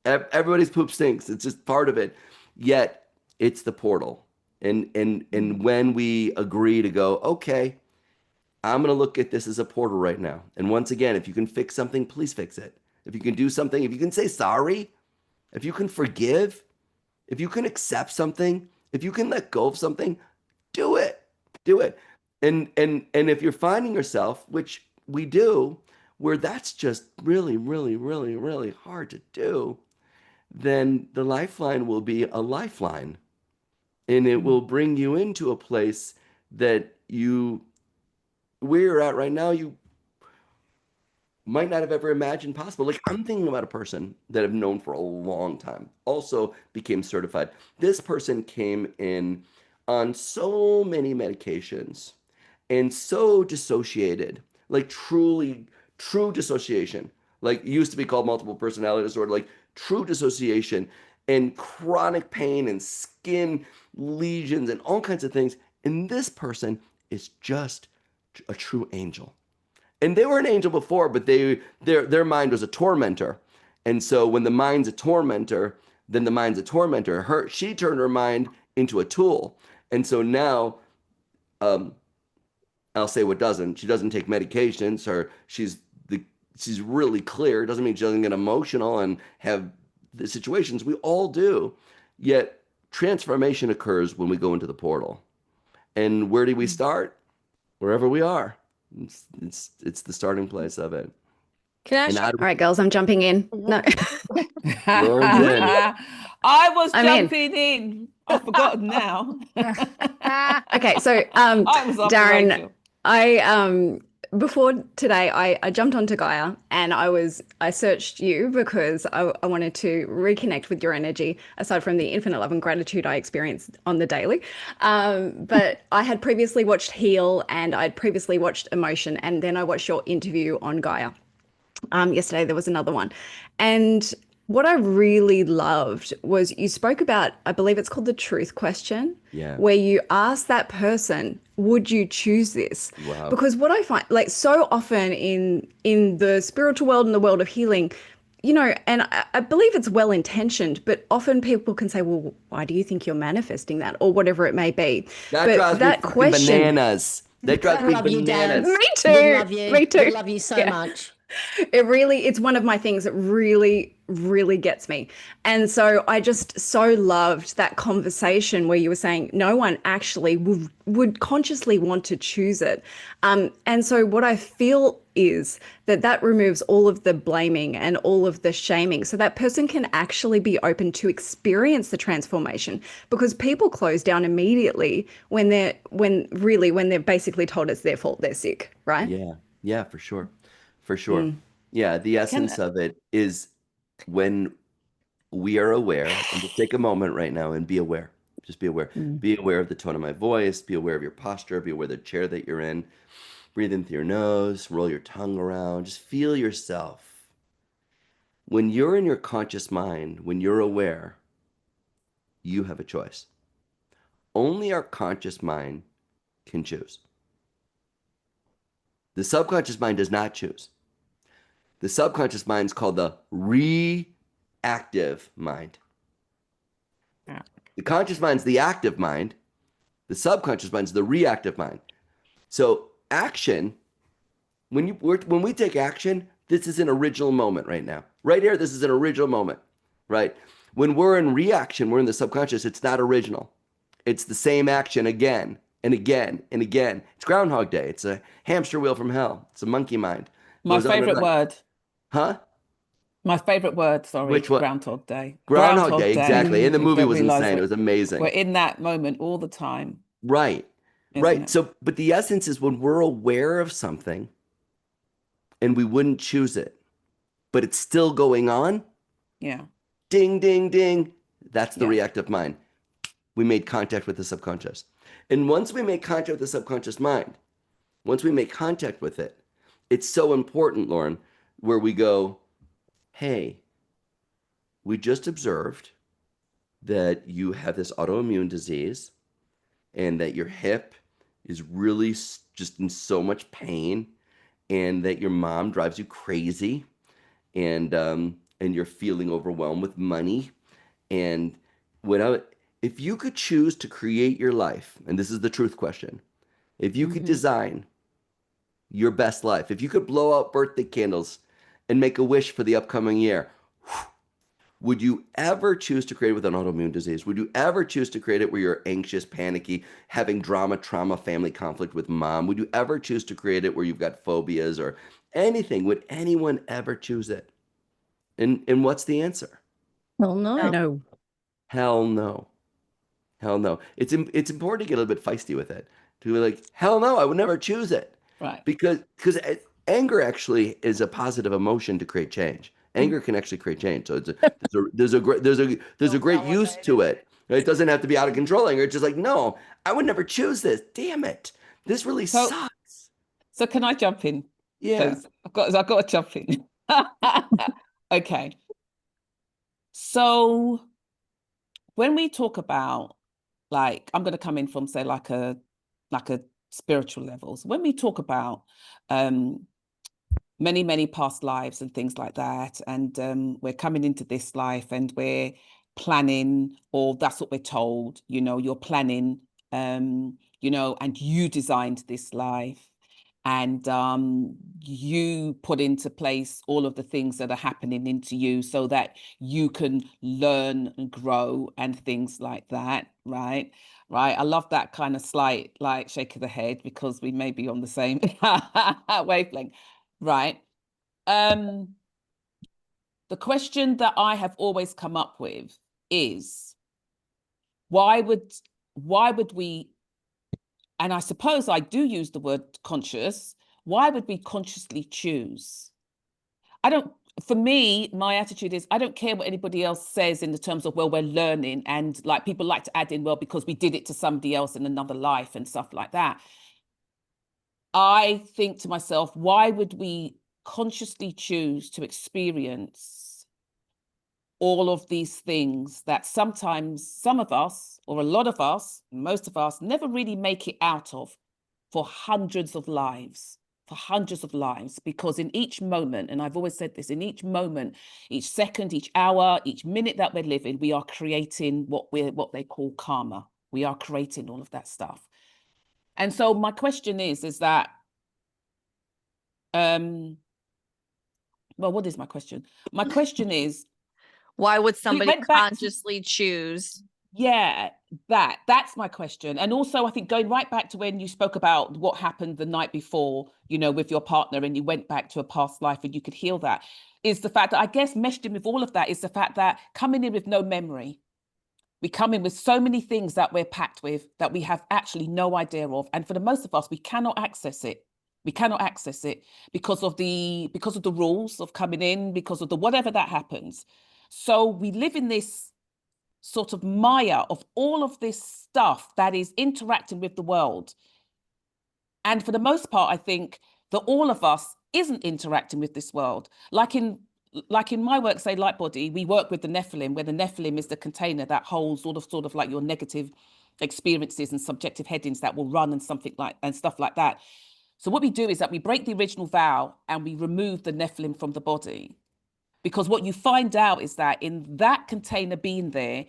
Everybody's poop stinks. It's just part of it. Yet it's the portal. And when we agree to go, okay, I'm going to look at this as a portal right now. And once again, if you can fix something, please fix it. If you can do something, if you can say sorry, if you can forgive, if you can accept something, if you can let go of something, do it. Do it. And if you're finding yourself, which we do, where that's just really, really, really, really hard to do, then the lifeline will be a lifeline. And it will bring you into a place that where you're at right now, you might not have ever imagined possible. Like I'm thinking about a person that I've known for a long time, also became certified. This person came in on so many medications and so dissociated, like true dissociation, like used to be called multiple personality disorder, like true dissociation and chronic pain and skin lesions and all kinds of things. And this person is just a true angel. And they were an angel before, but their mind was a tormentor. And so when the mind's a tormentor, then the mind's a tormentor. She turned her mind into a tool. And so now, I'll say what doesn't. She doesn't take medications, or she's really clear. Doesn't mean she doesn't get emotional and have the situations. We all do. Yet transformation occurs when we go into the portal. And where do we start? Wherever we are. It's the starting place of it. All right, girls, I'm jumping in. No. I was jumping in. I've forgotten now. Okay, so Darren, before today, I jumped onto Gaia and I searched you because I wanted to reconnect with your energy, aside from the infinite love and gratitude I experienced on the daily. But I had previously watched Heal, and I'd previously watched Emotion, and then I watched your interview on Gaia. Yesterday there was another one. And what I really loved was you spoke about, I believe it's called the truth question, where you ask that person, would you choose this? Wow. Because what I find, like so often in the spiritual world and the world of healing, and I believe it's well-intentioned, but often people can say, well, why do you think you're manifesting that? Or whatever it may be. That question, bananas. That drives me bananas. Me too. We love you so much. It's one of my things that really, really gets me. And so I just so loved that conversation where you were saying no one actually would consciously want to choose it. And so what I feel is that removes all of the blaming and all of the shaming, so that person can actually be open to experience the transformation, because people close down immediately when they're basically told it's their fault, they're sick, right? Yeah, for sure. For sure. Yeah, the essence of it is when we are aware, and just take a moment right now and be aware. Just be aware. Be aware of the tone of my voice, be aware of your posture, be aware of the chair that you're in. Breathe in through your nose, roll your tongue around, just feel yourself. When you're in your conscious mind, when you're aware, you have a choice. Only our conscious mind can choose. The subconscious mind does not choose. The subconscious mind is called the reactive mind. The conscious mind is the active mind. The subconscious mind is the reactive mind. So action, when we take action, this is an original moment right now. Right here, this is an original moment, right? When we're in reaction, we're in the subconscious, it's not original. It's the same action again and again and again. It's Groundhog Day. It's a hamster wheel from hell. It's a monkey mind. My favorite word. Huh? My favorite word, sorry. Which one? Groundhog Day. Groundhog Day, exactly. And the movie was insane. It was amazing. We're in that moment all the time. Right. Right. So, but the essence is when we're aware of something and we wouldn't choose it, but it's still going on. Yeah. Ding, ding, ding. That's the reactive mind. We made contact with the subconscious. And once we make contact with the subconscious mind, once we make contact with it, it's so important, Lauren, where we go, hey, we just observed that you have this autoimmune disease and that your hip is really just in so much pain and that your mom drives you crazy and you're feeling overwhelmed with money. And if you could choose to create your life, and this is the truth question, if you could design your best life, if you could blow out birthday candles and make a wish for the upcoming year, would you ever choose to create it with an autoimmune disease? Would you ever choose to create it where you're anxious, panicky, having drama, trauma, family conflict with mom? Would you ever choose to create it where you've got phobias or anything? Would anyone ever choose it? And what's the answer? Well, no. Hell no. Hell no. It's important to get a little bit feisty with it. To be like, hell no, I would never choose it. Right. Because anger actually is a positive emotion to create change. Anger can actually create change. So there's a great use to it. It doesn't have to be out of control anger. It's just like, no, I would never choose this. Damn it. This really sucks. So can I jump in? Yeah. I've got to jump in. Okay. So when we talk about, like, I'm going to come in from, say, like a spiritual levels. When we talk about many past lives and things like that, and we're coming into this life and we're planning, or that's what we're told, you're planning, and you designed this life, and you put into place all of the things that are happening into you so that you can learn and grow and things like that, right? I love that kind of slight like shake of the head, because we may be on the same wavelength, right? The question that I have always come up with is, why would we, and I suppose I do use the word conscious, why would we consciously choose? For me, my attitude is, I don't care what anybody else says in the terms of, well, we're learning, and like people like to add in, well, because we did it to somebody else in another life and stuff like that. I think to myself, why would we consciously choose to experience all of these things that sometimes some of us, or a lot of us, most of us, never really make it out of for hundreds of lives? Because in each moment, and I've always said this, in each moment, each second, each hour, each minute that we're living, we are creating what they call karma. We are creating all of that stuff. And so my question is that well, what is my question? My question is, why would somebody consciously choose? Yeah, that's my question. And also, I think going right back to when you spoke about what happened the night before, you know, with your partner, and you went back to a past life and you could heal that, is the fact that I guess meshed in with all of that is the fact that coming in with no memory, we come in with so many things that we're packed with that we have actually no idea of. And for the most of us, we cannot access it. We cannot access it because of the rules of coming in, because of the whatever that happens. So we live in this sort of maya of all of this stuff that is interacting with the world. And for the most part, I think that all of us isn't interacting with this world. Like in my work, say Light Body, we work with the Nephilim, where the Nephilim is the container that holds all of sort of like your negative experiences and subjective headings that will run and stuff like that. So what we do is that we break the original vow and we remove the Nephilim from the body. Because what you find out is that in that container being there,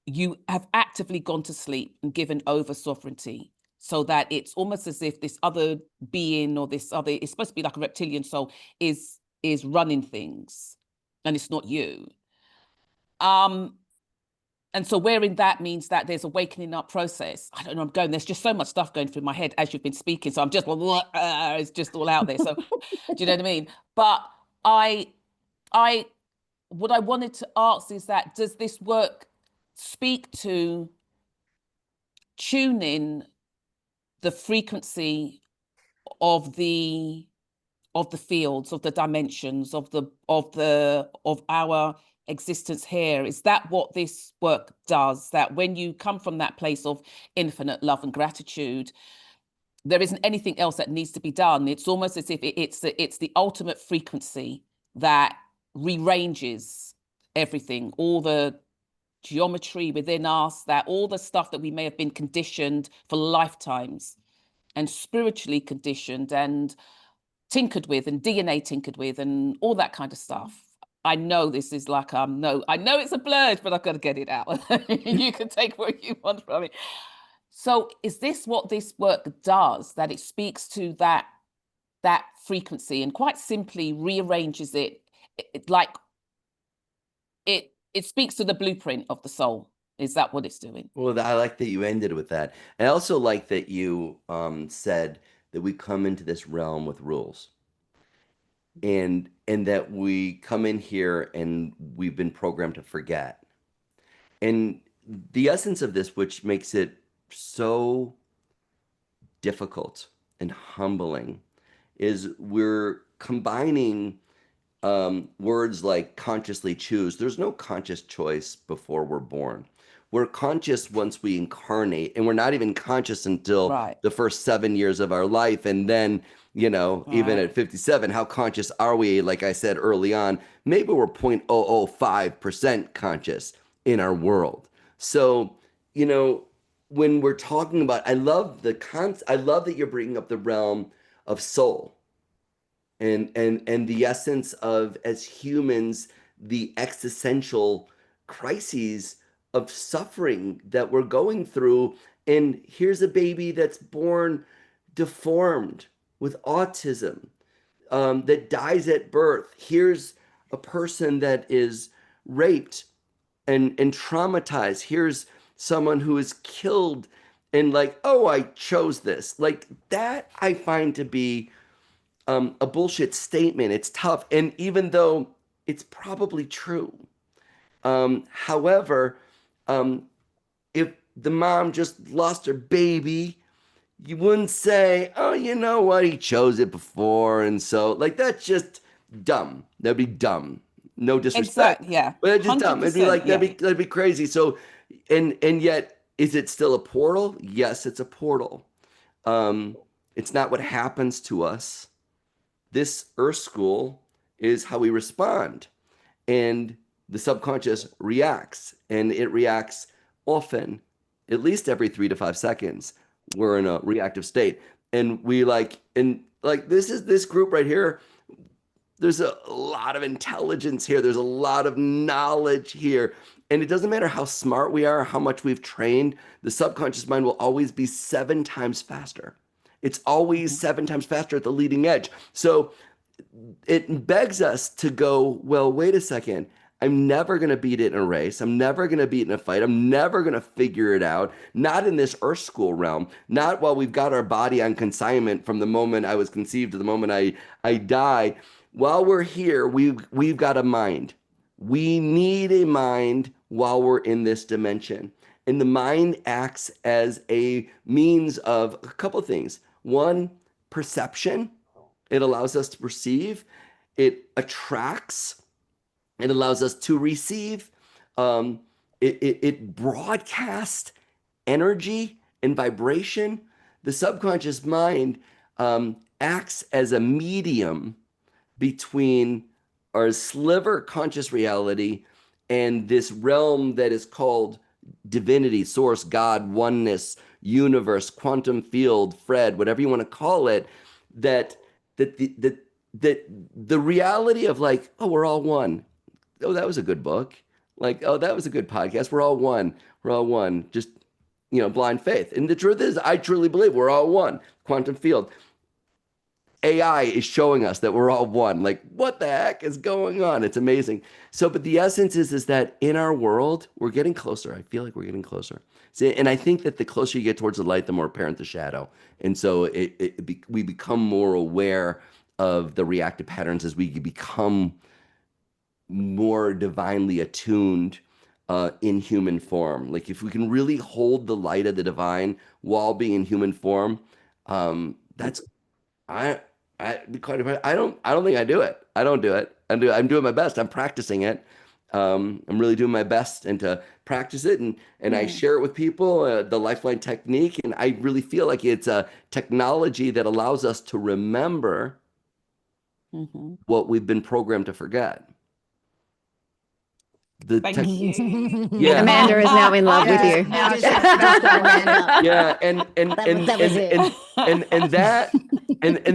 you have actively gone to sleep and given over sovereignty, so that it's almost as if this other being or this other, it's supposed to be like a reptilian soul, is running things, and it's not you. And so wearing that means that there's awakening up process. I don't know, there's just so much stuff going through my head as you've been speaking. So I'm just, it's just all out there. So do you know what I mean? But what I wanted to ask is that, does this work speak to tuning the frequency of the fields, of the dimensions, of our existence here? Is that what this work does? That when you come from that place of infinite love and gratitude, there isn't anything else that needs to be done. It's almost as if it's the ultimate frequency that rearranges everything, all the geometry within us, that all the stuff that we may have been conditioned for lifetimes and spiritually conditioned and tinkered with and DNA tinkered with and all that kind of stuff. I know this is like, I know it's a blurge, but I've got to get it out. You can take what you want from it. So is this what this work does, that it speaks to that frequency and quite simply rearranges it like it speaks to the blueprint of the soul? Is that what it's doing? Well, I like that you ended with that. I also like that you said that we come into this realm with rules. And that we come in here and we've been programmed to forget. And the essence of this, which makes it so difficult and humbling, is we're combining words like consciously choose. There's no conscious choice before we're born. We're conscious once we incarnate, and we're not even conscious until the first 7 years of our life. And then, you know, even at 57, how conscious are we? Like I said early on, maybe we're 0.005% conscious in our world. So, you know, when we're talking about, I love that you're bringing up the realm of soul and the essence of, as humans, the existential crises of suffering that we're going through. And here's a baby that's born deformed with autism, that dies at birth. Here's a person that is raped and traumatized. Here's someone who is killed and like, oh, I chose this. Like that I find to be a bullshit statement. It's tough. And even though it's probably true, however, if the mom just lost her baby, you wouldn't say, oh, you know what, he chose it before. And so like, that's just dumb. That'd be dumb. No disrespect. Yeah. But it's just dumb. It'd be like, that'd be crazy. So, and yet, is it still a portal? Yes, it's a portal. It's not what happens to us. This Earth School is how we respond. And the subconscious reacts, and it reacts often, at least every 3 to 5 seconds. We're in a reactive state. And this group right here, there's a lot of intelligence here. There's a lot of knowledge here. And it doesn't matter how smart we are, how much we've trained, the subconscious mind will always be 7 times faster. It's always 7 times faster at the leading edge. So it begs us to go, well, wait a second. I'm never going to beat it in a race. I'm never going to beat it in a fight. I'm never going to figure it out. Not in this earth school realm. Not while we've got our body on consignment from the moment I was conceived to the moment I die. While we're here, we've got a mind. We need a mind while we're in this dimension. And the mind acts as a means of a couple of things. One, perception. It allows us to perceive. It attracts. It allows us to receive. It broadcasts energy and vibration. The subconscious mind acts as a medium between our sliver conscious reality and this realm that is called divinity, source, God, oneness, universe, quantum field, Fred, whatever you want to call it, that the reality of like, oh, we're all one. Oh, that was a good book. Like, oh, that was a good podcast. We're all one. We're all one. Just, blind faith. And the truth is, I truly believe we're all one. Quantum field. AI is showing us that we're all one. Like, what the heck is going on? It's amazing. So, but the essence is that in our world, we're getting closer. I feel like we're getting closer. See, and I think that the closer you get towards the light, the more apparent the shadow. And so we become more aware of the reactive patterns as we become more divinely attuned in human form. Like if we can really hold the light of the divine while being in human form, I don't think I do it. I don't do it. I'm doing my best. I'm practicing it. I'm really doing my best and to practice it. And I share it with people, the Lifeline Technique. And I really feel like it's a technology that allows us to remember what we've been programmed to forget. Thank you. Yeah. Amanda is now in love with you. Yeah, and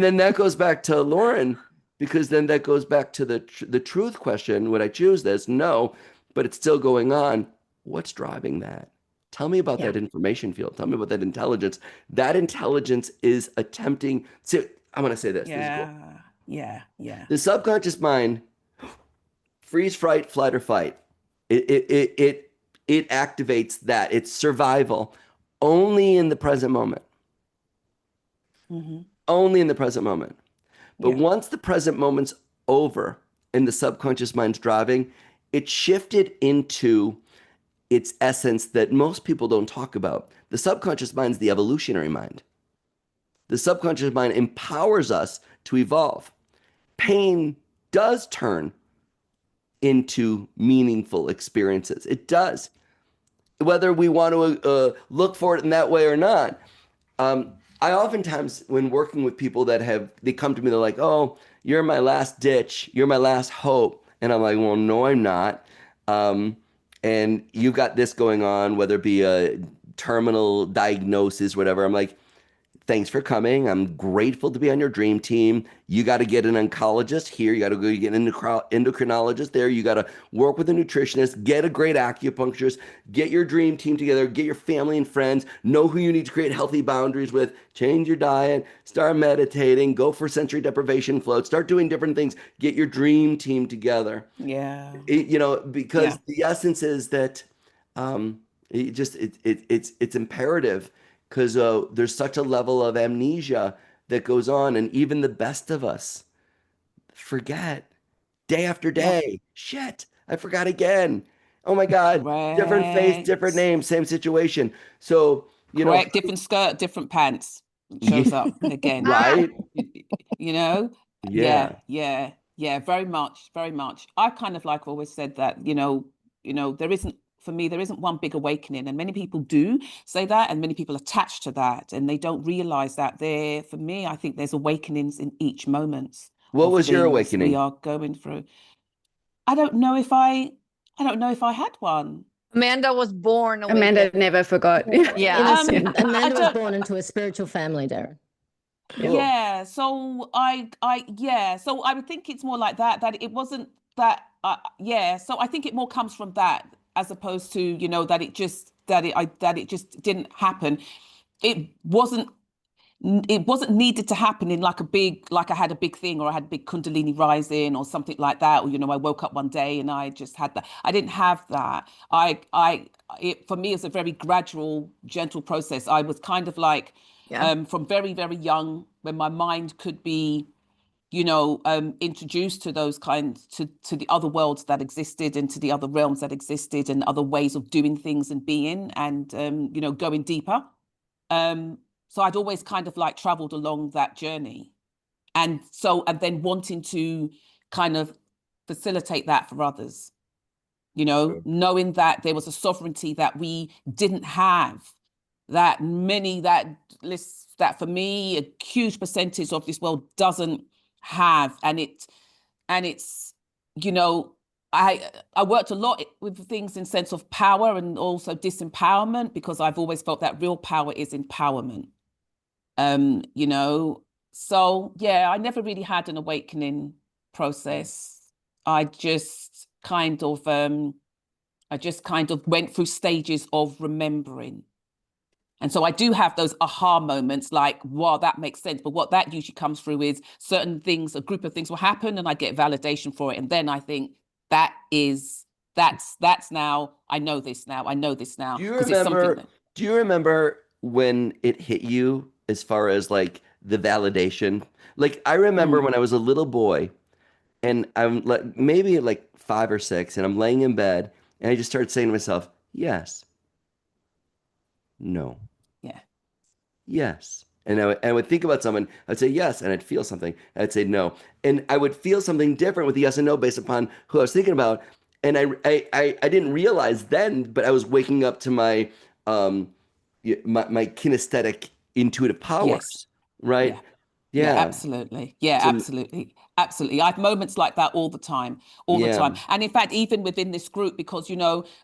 then that goes back to Lauren, because then that goes back to the truth question. Would I choose this? No, but it's still going on. What's driving that? Tell me about that information field. Tell me about that intelligence. That intelligence is attempting to. I'm going to say this. Yeah. This is cool. Yeah. The subconscious mind, freeze, fright, flight, or fight. It activates that. It's survival only in the present moment. Only in the present moment. But once the present moment's over and the subconscious mind's driving, it shifted into its essence that most people don't talk about. The subconscious mind's the evolutionary mind. The subconscious mind empowers us to evolve. Pain does turn into meaningful experiences. It does. Whether we want to look for it in that way or not. I oftentimes, when working with people they come to me, they're like, oh, you're my last ditch. You're my last hope. And I'm like, well, no, I'm not. And you've got this going on, whether it be a terminal diagnosis, whatever. I'm like, thanks for coming. I'm grateful to be on your dream team. You got to get an oncologist here. You got to go get an endocrinologist there. You got to work with a nutritionist, get a great acupuncturist, get your dream team together, get your family and friends, know who you need to create healthy boundaries with, change your diet, start meditating, go for sensory deprivation floats, start doing different things, get your dream team together. Yeah. Because the essence is that it's imperative. Because there's such a level of amnesia that goes on. And even the best of us forget day after day. Shit, I forgot again. Oh my God. Different face, different name, same situation. So, different skirt, different pants. Shows up again. Right? Yeah. Very much. I kind of like always said that, for me, there isn't one big awakening, and many people do say that, and many people attach to that, and they don't realize that for me, I think there's awakenings in each moment. What was your awakening? We are going through. I don't know if I had one. Amanda was born awakened. Amanda never forgot. Yeah. Amanda was born into a spiritual family, Darren. Cool. Yeah. So I would think it's more like that it wasn't that. So I think it more comes from that, as opposed to, that it just didn't happen. It wasn't, it wasn't needed to happen in like I had a big thing, or I had a big Kundalini rising or something like that. Or, I woke up one day and I just had that. I didn't have that. For me, it's a very gradual, gentle process. I was kind of like, from very, very young, when my mind could be, introduced to those to the other worlds that existed, and to the other realms that existed, and other ways of doing things and being, and, going deeper. So I'd always kind of like traveled along that journey. And then wanting to kind of facilitate that for others, knowing that there was a sovereignty that we didn't have, that for me, a huge percentage of this world doesn't have. And it's, I worked a lot with things in sense of power and also disempowerment, because I've always felt that real power is empowerment. So yeah, I never really had an awakening process. I just kind of went through stages of remembering. And so I do have those aha moments, like, wow, that makes sense. But what that usually comes through is certain things, a group of things will happen, and I get validation for it. And then I think that's now, I know this now. Do you remember when it hit you, as far as like the validation? Like, I remember when I was a little boy, and I'm like maybe like 5 or 6, and I'm laying in bed, and I just started saying to myself, yes, no, yes. And I would think about someone, I'd say yes, and I'd feel something, I'd say no. And I would feel something different with the yes and no based upon who I was thinking about. And I didn't realize then, but I was waking up to my kinesthetic intuitive powers, right? Yeah, absolutely. Yeah, absolutely. Absolutely. I have moments like that all the time. And in fact, even within this group, because,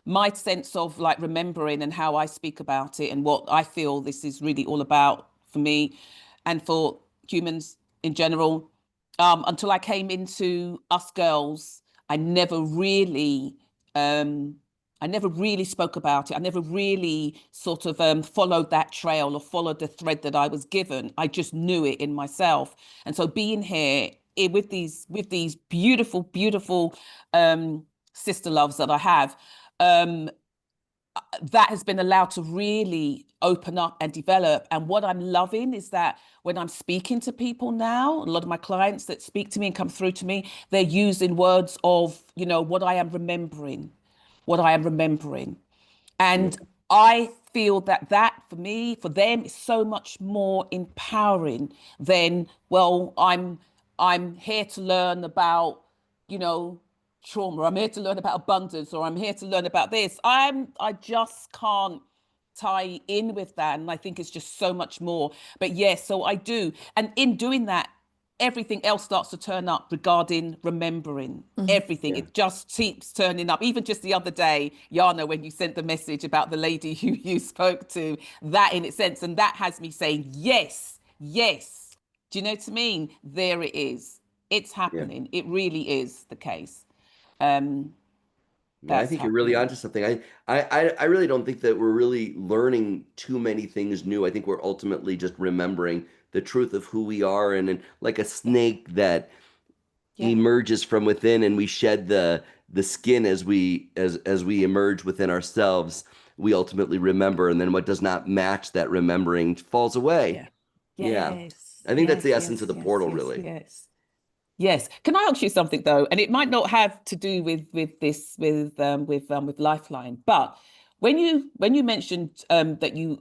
my sense of like remembering and how I speak about it and what I feel this is really all about for me and for humans in general, until I came into Us Girls, I never really spoke about it. I never really sort of followed that trail or followed the thread that I was given. I just knew it in myself. And so being here with these beautiful, beautiful sister loves that I have, that has been allowed to really open up and develop. And what I'm loving is that when I'm speaking to people now, a lot of my clients that speak to me and come through to me, they're using words of, what I am remembering. And I feel that for me, for them, is so much more empowering than, well, I'm here to learn about, trauma. I'm here to learn about abundance, or I'm here to learn about this. I just can't tie in with that. And I think it's just so much more. But yes, so I do. And in doing that, everything else starts to turn up regarding remembering everything. It just keeps turning up. Even just the other day, Yana, when you sent the message about the lady who you spoke to, that in its sense, and that has me saying, yes. Do you know what I mean? There it is. It's happening. It really is the case. I think you're really onto something. I really don't think that we're really learning too many things new. I think we're ultimately just remembering the truth of who we are, and like a snake that emerges from within, and we shed the skin as we emerge within ourselves. We ultimately remember, and then what does not match that remembering falls away. I think that's the essence of the portal, really. Yes. Can I ask you something though? And it might not have to do with Lifeline, but when you mentioned that you're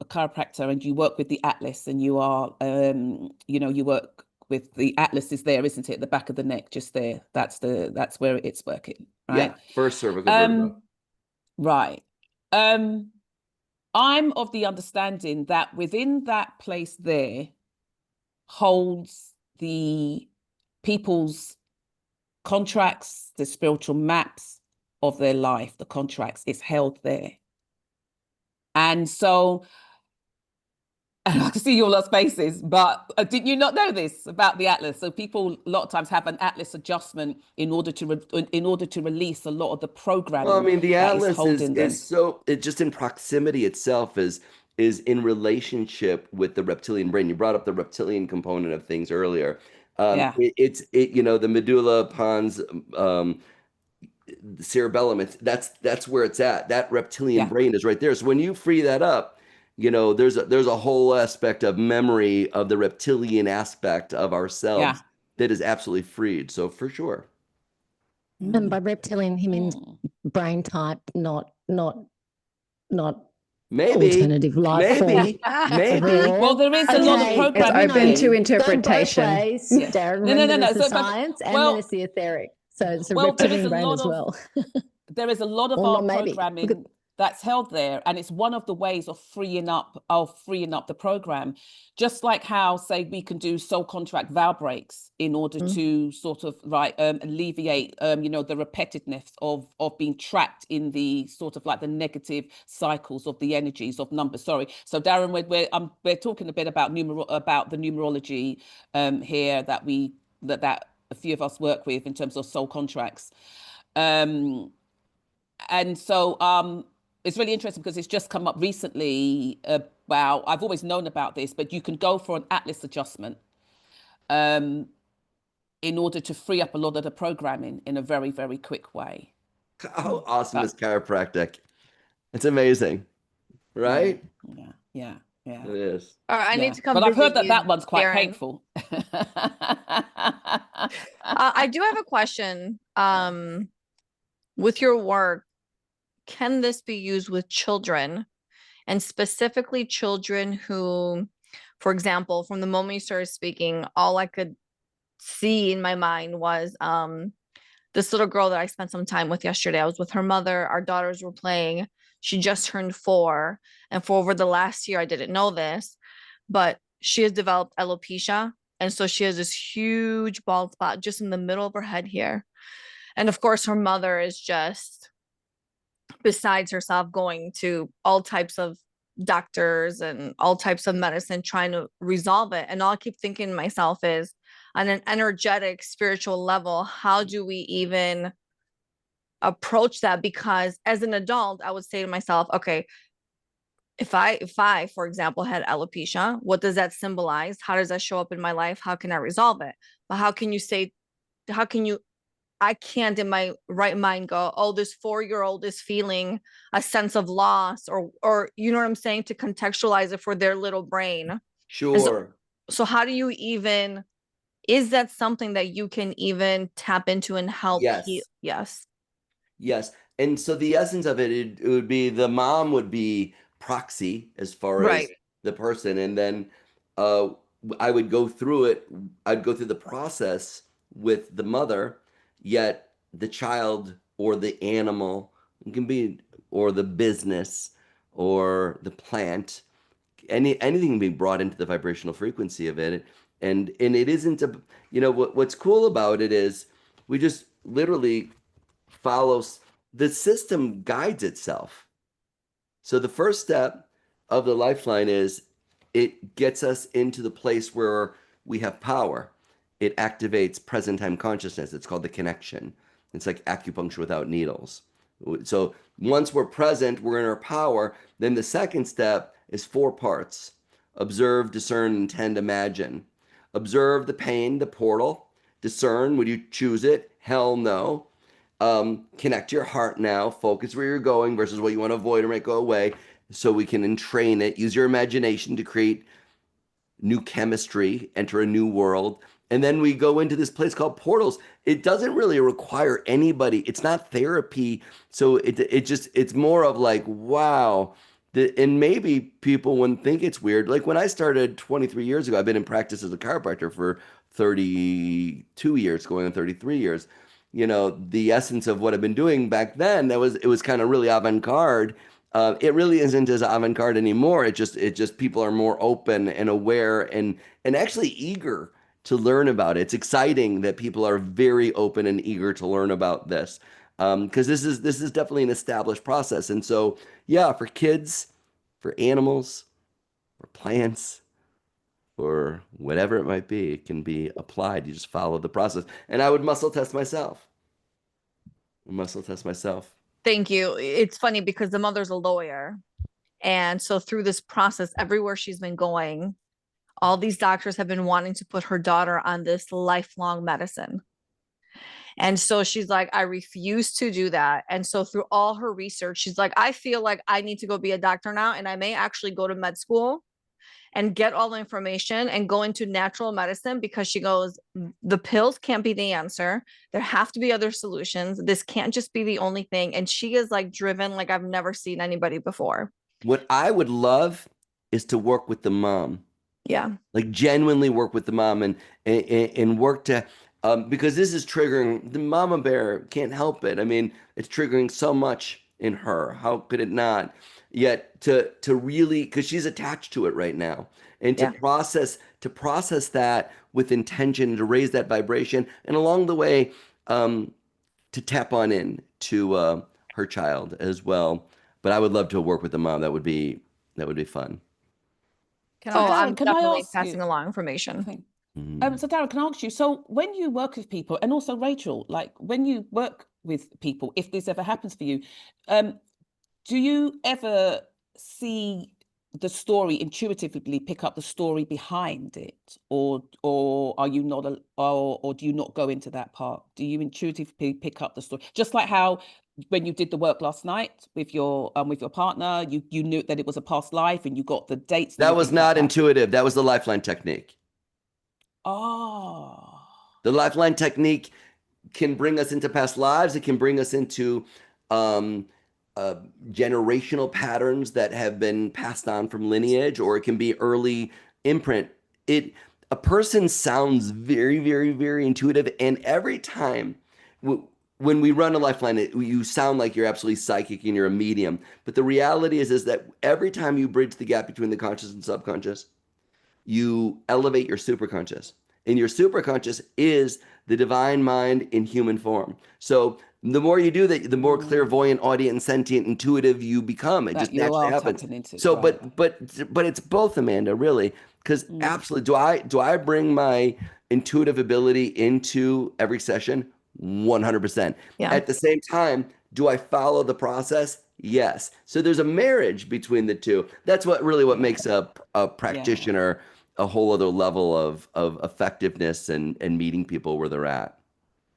a chiropractor and you work with the Atlas, and you are you work with the Atlas is there, isn't it? At the back of the neck, just there. That's where it's working, right? Yeah, first cervical vertebra. Right. I'm of the understanding that within that place there holds the people's contracts, the spiritual maps of their life, the contracts, it's held there. And so, and I can see your lot's faces, but did you not know this about the Atlas? So people a lot of times have an Atlas adjustment in order to release a lot of the programming. Well, I mean, the Atlas is so, it just in proximity itself is is in relationship with the reptilian brain. You brought up the reptilian component of things earlier. It's the medulla pons, cerebellum. That's where it's at. That reptilian brain is right there. So when you free that up, there's a whole aspect of memory of the reptilian aspect of ourselves that is absolutely freed. So for sure. And by reptilian, he means brain type, not maybe alternative life form. Maybe. Well, there is a lot of programming. It's open to interpretation. Go both ways, Darren. Remember, there's the science and then it's the etheric. So it's a reptilian brain as well. There is a lot of our programming that's held there, and it's one of the ways of freeing up the program. Just like how, say, we can do soul contract vow breaks in order to sort of alleviate the repetitiveness of being trapped in the sort of like the negative cycles of the energies of numbers. Sorry. So Darren, we're talking a bit about the numerology here that a few of us work with in terms of soul contracts. And so it's really interesting because it's just come up recently. I've always known about this, but you can go for an Atlas adjustment in order to free up a lot of the programming in a very, very quick way. How awesome is chiropractic? It's amazing, right? Yeah. It is. All right, I need to come. But I've heard that one's quite Darren. painful. I do have a question. With your work, can this be used with children, and specifically children who, for example, from the moment you started speaking, all I could see in my mind was this little girl that I spent some time with yesterday. I was with her mother. Our daughters were playing. She just turned 4. And for over the last year, I didn't know this, but she has developed alopecia. And so she has this huge bald spot just in the middle of her head here. And of course, her mother is just besides herself, going to all types of doctors and all types of medicine, trying to resolve it. And all I keep thinking to myself is, on an energetic, spiritual level, how do we even approach that? Because as an adult, I would say to myself, okay, if I, for example, had alopecia, what does that symbolize? How does that show up in my life? How can I resolve it? But I can't in my right mind go, oh, this 4-year-old is feeling a sense of loss, or you know what I'm saying, to contextualize it for their little brain. Sure. So how do you even, is that something that you can even tap into and help? Yes. And so the essence of it would be the mom would be proxy as far as the person. And then I would go through it. I'd go through the process with the mother, yet the child or the animal can be, or the business or the plant, anything being brought into the vibrational frequency of it. And it isn't what's cool about it is we just literally follow the system, guides itself. So the first step of the lifeline is it gets us into the place where we have power. It activates present time consciousness. It's called the connection. It's like acupuncture without needles. So once we're present, we're in our power. Then the second step is 4 parts: observe, discern, intend, imagine. Observe the pain, the portal. Discern, would you choose it? Hell no. Connect your heart now. Focus where you're going versus what you want to avoid or make go away, so we can entrain it. Use your imagination to create new chemistry, enter a new world. And then we go into this place called portals. It doesn't really require anybody. It's not therapy. So it's more of like, wow. And maybe people wouldn't think it's weird. Like when I started 23 years ago, I've been in practice as a chiropractor for 32 years, going on 33 years. The essence of what I've been doing back then, it was kind of really avant-garde. It really isn't as avant-garde anymore. It just people are more open and aware and actually eager to learn about it. It's exciting that people are very open and eager to learn about this, because this is definitely an established process. And so, yeah, for kids, for animals, for plants, or whatever it might be, it can be applied. You just follow the process. And I would muscle test myself. Thank you. It's funny because the mother's a lawyer. And so through this process, everywhere she's been going, all these doctors have been wanting to put her daughter on this lifelong medicine. And so she's like, I refuse to do that. And so through all her research, she's like, I feel like I need to go be a doctor now. And I may actually go to med school and get all the information and go into natural medicine, because she goes, the pills can't be the answer. There have to be other solutions. This can't just be the only thing. And she is like driven like I've never seen anybody before. What I would love is to work with the mom. Yeah. Like genuinely work with the mom and work to, because this is triggering, the mama bear can't help it. I mean, it's triggering so much in her. How could it not? Yet to really, because she's attached to it right now, and to process that with intention, to raise that vibration, and along the way, to tap on in to her child as well. But I would love to work with the mom. That would be fun. I'm definitely passing along information. So Darren, can I ask you, so when you work with people, and also Rachel, like when you work with people, if this ever happens for you, do you ever see the story, intuitively pick up the story behind it, or are you not, or do you not go into that part? Do you intuitively pick up the story, just like how when you did the work last night with your partner, you knew that it was a past life and you got the dates? That was not intuitive. That was the Lifeline Technique. Oh. The Lifeline Technique can bring us into past lives. It can bring us into generational patterns that have been passed on from lineage, or it can be early imprint. A person sounds very, very, very intuitive, and every time when we run a Lifeline, you sound like you're absolutely psychic and you're a medium. But the reality is that every time you bridge the gap between the conscious and subconscious, you elevate your superconscious. And your superconscious is the divine mind in human form. So the more you do that, the more clairvoyant, audient, sentient, intuitive you become. It just naturally happens. So, right. but it's both, Amanda, really, because absolutely, do I bring my intuitive ability into every session? 100%. Yeah. At the same time, do I follow the process? Yes. So there's a marriage between the two. That's what makes a practitioner a whole other level of effectiveness and meeting people where they're at.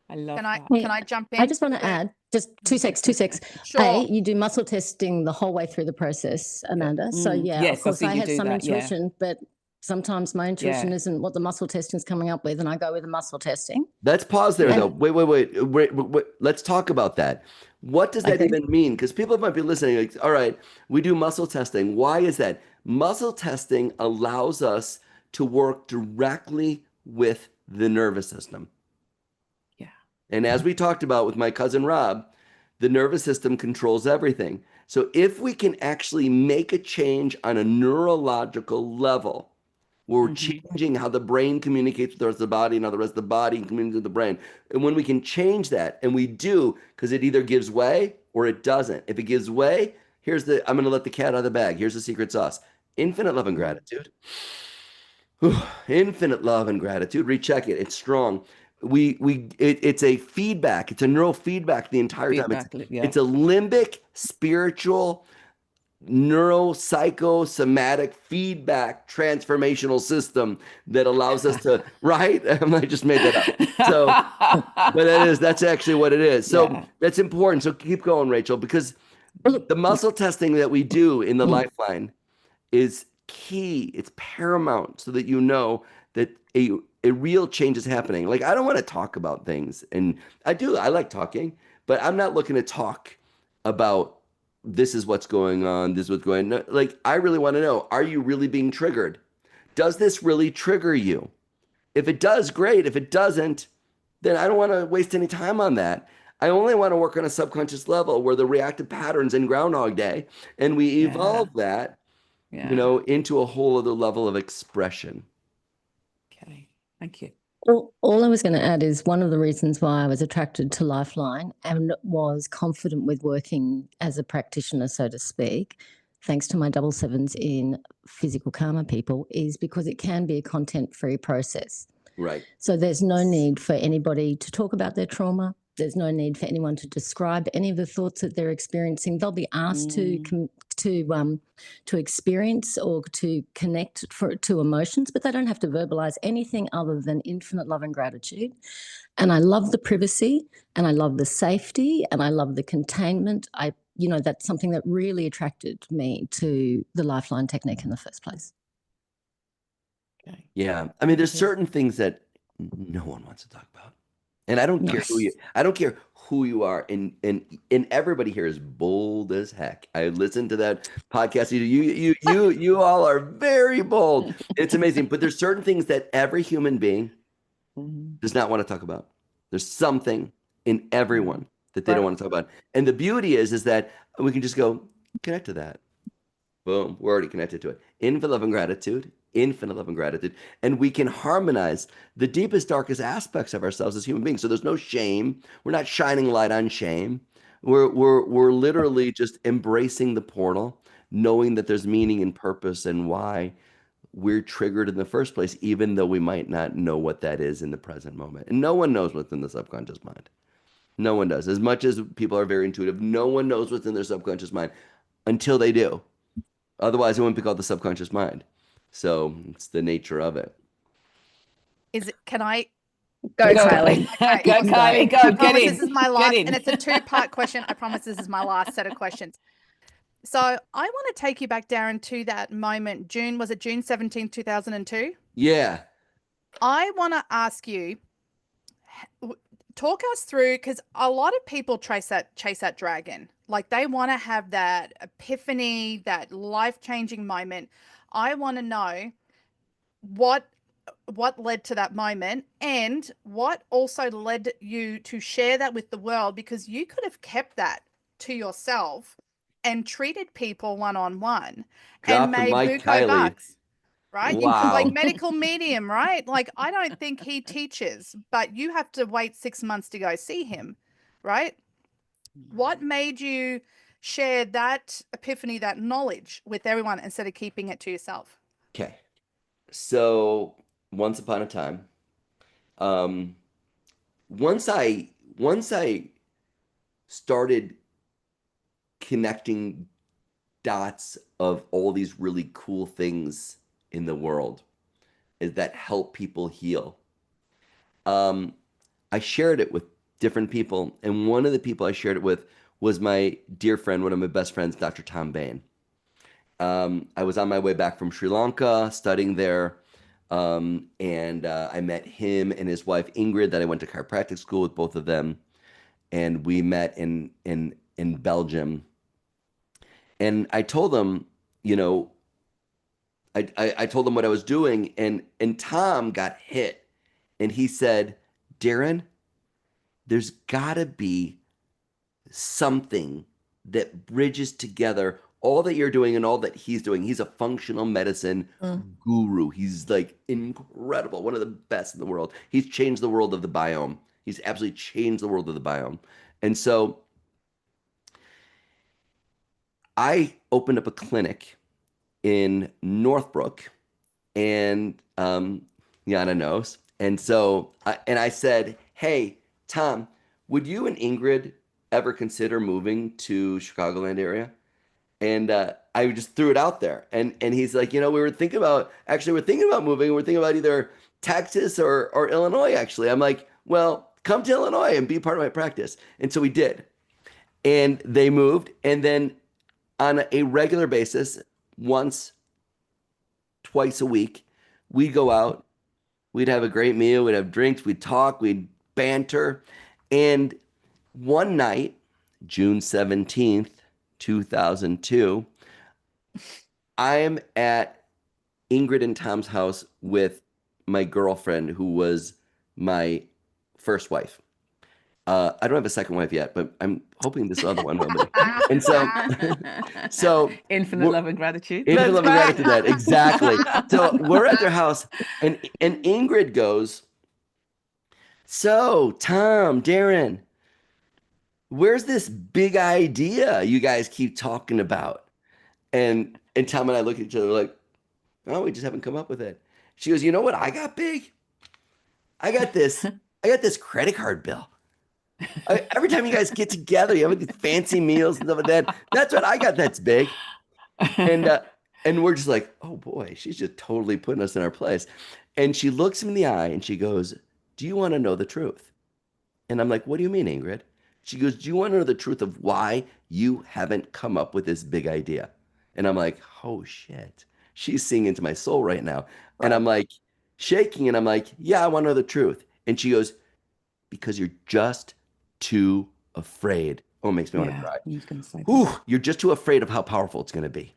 I love that. Can I jump in? I just want to add, just two secs. Sure. You do muscle testing the whole way through the process, Amanda. So yes, of course I have some intuition, but sometimes my intuition isn't what the muscle testing is coming up with, and I go with the muscle testing. Let's pause there though. Wait. Let's talk about that. What does that even mean? Because people might be listening like, all right, we do muscle testing. Why is that? Muscle testing allows us to work directly with the nervous system. Yeah. And as we talked about with my cousin Rob, the nervous system controls everything. So if we can actually make a change on a neurological level, where we're changing how the brain communicates with the rest of the body and how the rest of the body communicates with the brain. And when we can change that, and we do, because it either gives way or it doesn't. If it gives way, I'm going to let the cat out of the bag. Here's the secret sauce. Infinite love and gratitude. Infinite love and gratitude. Recheck it. It's strong. It's a feedback. It's a neural feedback the entire time. It's a limbic, spiritual, neuropsychosomatic feedback transformational system that allows us to, right? I just made that up. So, but that's actually what it is. So that's important. So keep going, Rachel, because the muscle testing that we do in the Lifeline is key. It's paramount so that you know that a real change is happening. Like, I don't want to talk about things, and I like talking, but I'm not looking to talk about this is what's going on, this is what's going on. Like, I really want to know, are you really being triggered? Does this really trigger you? If it does, great. If it doesn't, then I don't want to waste any time on that. I only want to work on a subconscious level where the reactive patterns in Groundhog Day, and we evolve that, into a whole other level of expression. Okay, thank you. All I was going to add is one of the reasons why I was attracted to Lifeline and was confident with working as a practitioner, so to speak, thanks to my 7s in physical karma people, is because it can be a content-free process. Right. So there's no need for anybody to talk about their trauma. There's no need for anyone to describe any of the thoughts that they're experiencing. They'll be asked to to experience or to connect to emotions, but they don't have to verbalize anything other than infinite love and gratitude. And I love the privacy, and I love the safety, and I love the containment. That's something that really attracted me to the Lifeline technique in the first place. Okay. Yeah. I mean, there's certain things that no one wants to talk about. And I don't care who you are. And everybody here is bold as heck. I listened to that podcast. You all are very bold. It's amazing. But there's certain things that every human being does not want to talk about. There's something in everyone that they don't want to talk about. And the beauty is that we can just go connect to that. Boom. We're already connected to it. Infinite love and gratitude. Infinite love and gratitude. And we can harmonize the deepest, darkest aspects of ourselves as human beings. So there's no shame. We're not shining light on shame. We're literally just embracing the portal, knowing that there's meaning and purpose and why we're triggered in the first place, even though we might not know what that is in the present moment. And no one knows what's in the subconscious mind. No one does. As much as people are very intuitive, no one knows what's in their subconscious mind until they do. Otherwise, it wouldn't be called the subconscious mind. So it's the nature of it. Can I go, Kylie? Okay. Go, Kylie. Go. Get in. This is my last, and it's a two-part question. I promise this is my last set of questions. So I want to take you back, Darren, to that moment. June 17, 2002? Yeah. I want to ask you, talk us through, because a lot of people chase that dragon. Like they want to have that epiphany, that life-changing moment. I want to know what led to that moment and what also led you to share that with the world, because you could have kept that to yourself and treated people one-on-one and made buco bucks, right? Wow. Like medical medium, right? Like I don't think he teaches, but you have to wait 6 months to go see him, right? What made you share that epiphany, that knowledge with everyone instead of keeping it to yourself? Okay. So once upon a time, once I started connecting dots of all these really cool things in the world that help people heal, I shared it with different people. And one of the people I shared it with was my dear friend, one of my best friends, Dr. Tom Bain. I was on my way back from Sri Lanka studying there. And I met him and his wife, Ingrid, that I went to chiropractic school with both of them. And we met in Belgium. And I told them, I told them what I was doing, and Tom got hit. And he said, Darren, there's gotta be something that bridges together all that you're doing and all that he's doing. He's a functional medicine guru. He's like incredible, one of the best in the world. He's changed the world of the biome. He's absolutely changed the world of the biome. And so I opened up a clinic in Northbrook, and Yana knows. And so I said, hey, Tom, would you and Ingrid ever consider moving to Chicagoland area? And I just threw it out there. And he's like, we're thinking about moving. We're thinking about either Texas or Illinois, actually. I'm like, well, come to Illinois and be part of my practice. And so we did. And they moved. And then on a regular basis, twice a week, we'd go out. We'd have a great meal. We'd have drinks. We'd talk. We'd banter. And one night, June 17th, 2002, I'm at Ingrid and Tom's house with my girlfriend, who was my first wife. I don't have a second wife yet, but I'm hoping this other one will be. And so infinite love and gratitude. Infinite love and gratitude. That exactly. So we're at their house, and Ingrid goes, so Tom, Darren, where's this big idea you guys keep talking about? And Tom and I look at each other like, oh, we just haven't come up with it. She goes, you know what I got big? I got this credit card bill. Every time you guys get together, you have these fancy meals and stuff like that. That's what I got that's big. And and we're just like, oh boy, she's just totally putting us in our place. And she looks him in the eye and she goes, do you want to know the truth? And I'm like, what do you mean, Ingrid? She goes, do you want to know the truth of why you haven't come up with this big idea? And I'm like, oh shit. She's seeing into my soul right now. And I'm like shaking and I'm like, yeah, I want to know the truth. And she goes, because you're just too afraid. Oh, it makes me want to cry. Ooh, you're just too afraid of how powerful it's going to be.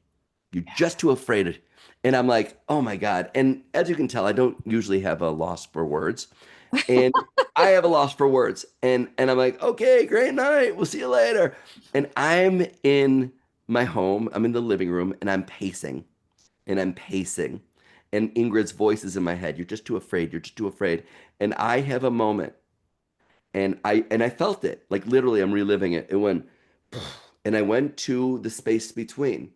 You're just too afraid. And I'm like, oh my God. And as you can tell, I don't usually have a loss for words. And I have a loss for words. And I'm like, okay, great night. We'll see you later. And I'm in my home. I'm in the living room and I'm pacing. And I'm pacing. And Ingrid's voice is in my head. You're just too afraid. You're just too afraid. And I have a moment. And I felt it. Like literally, I'm reliving it. It went, and I went to the space between.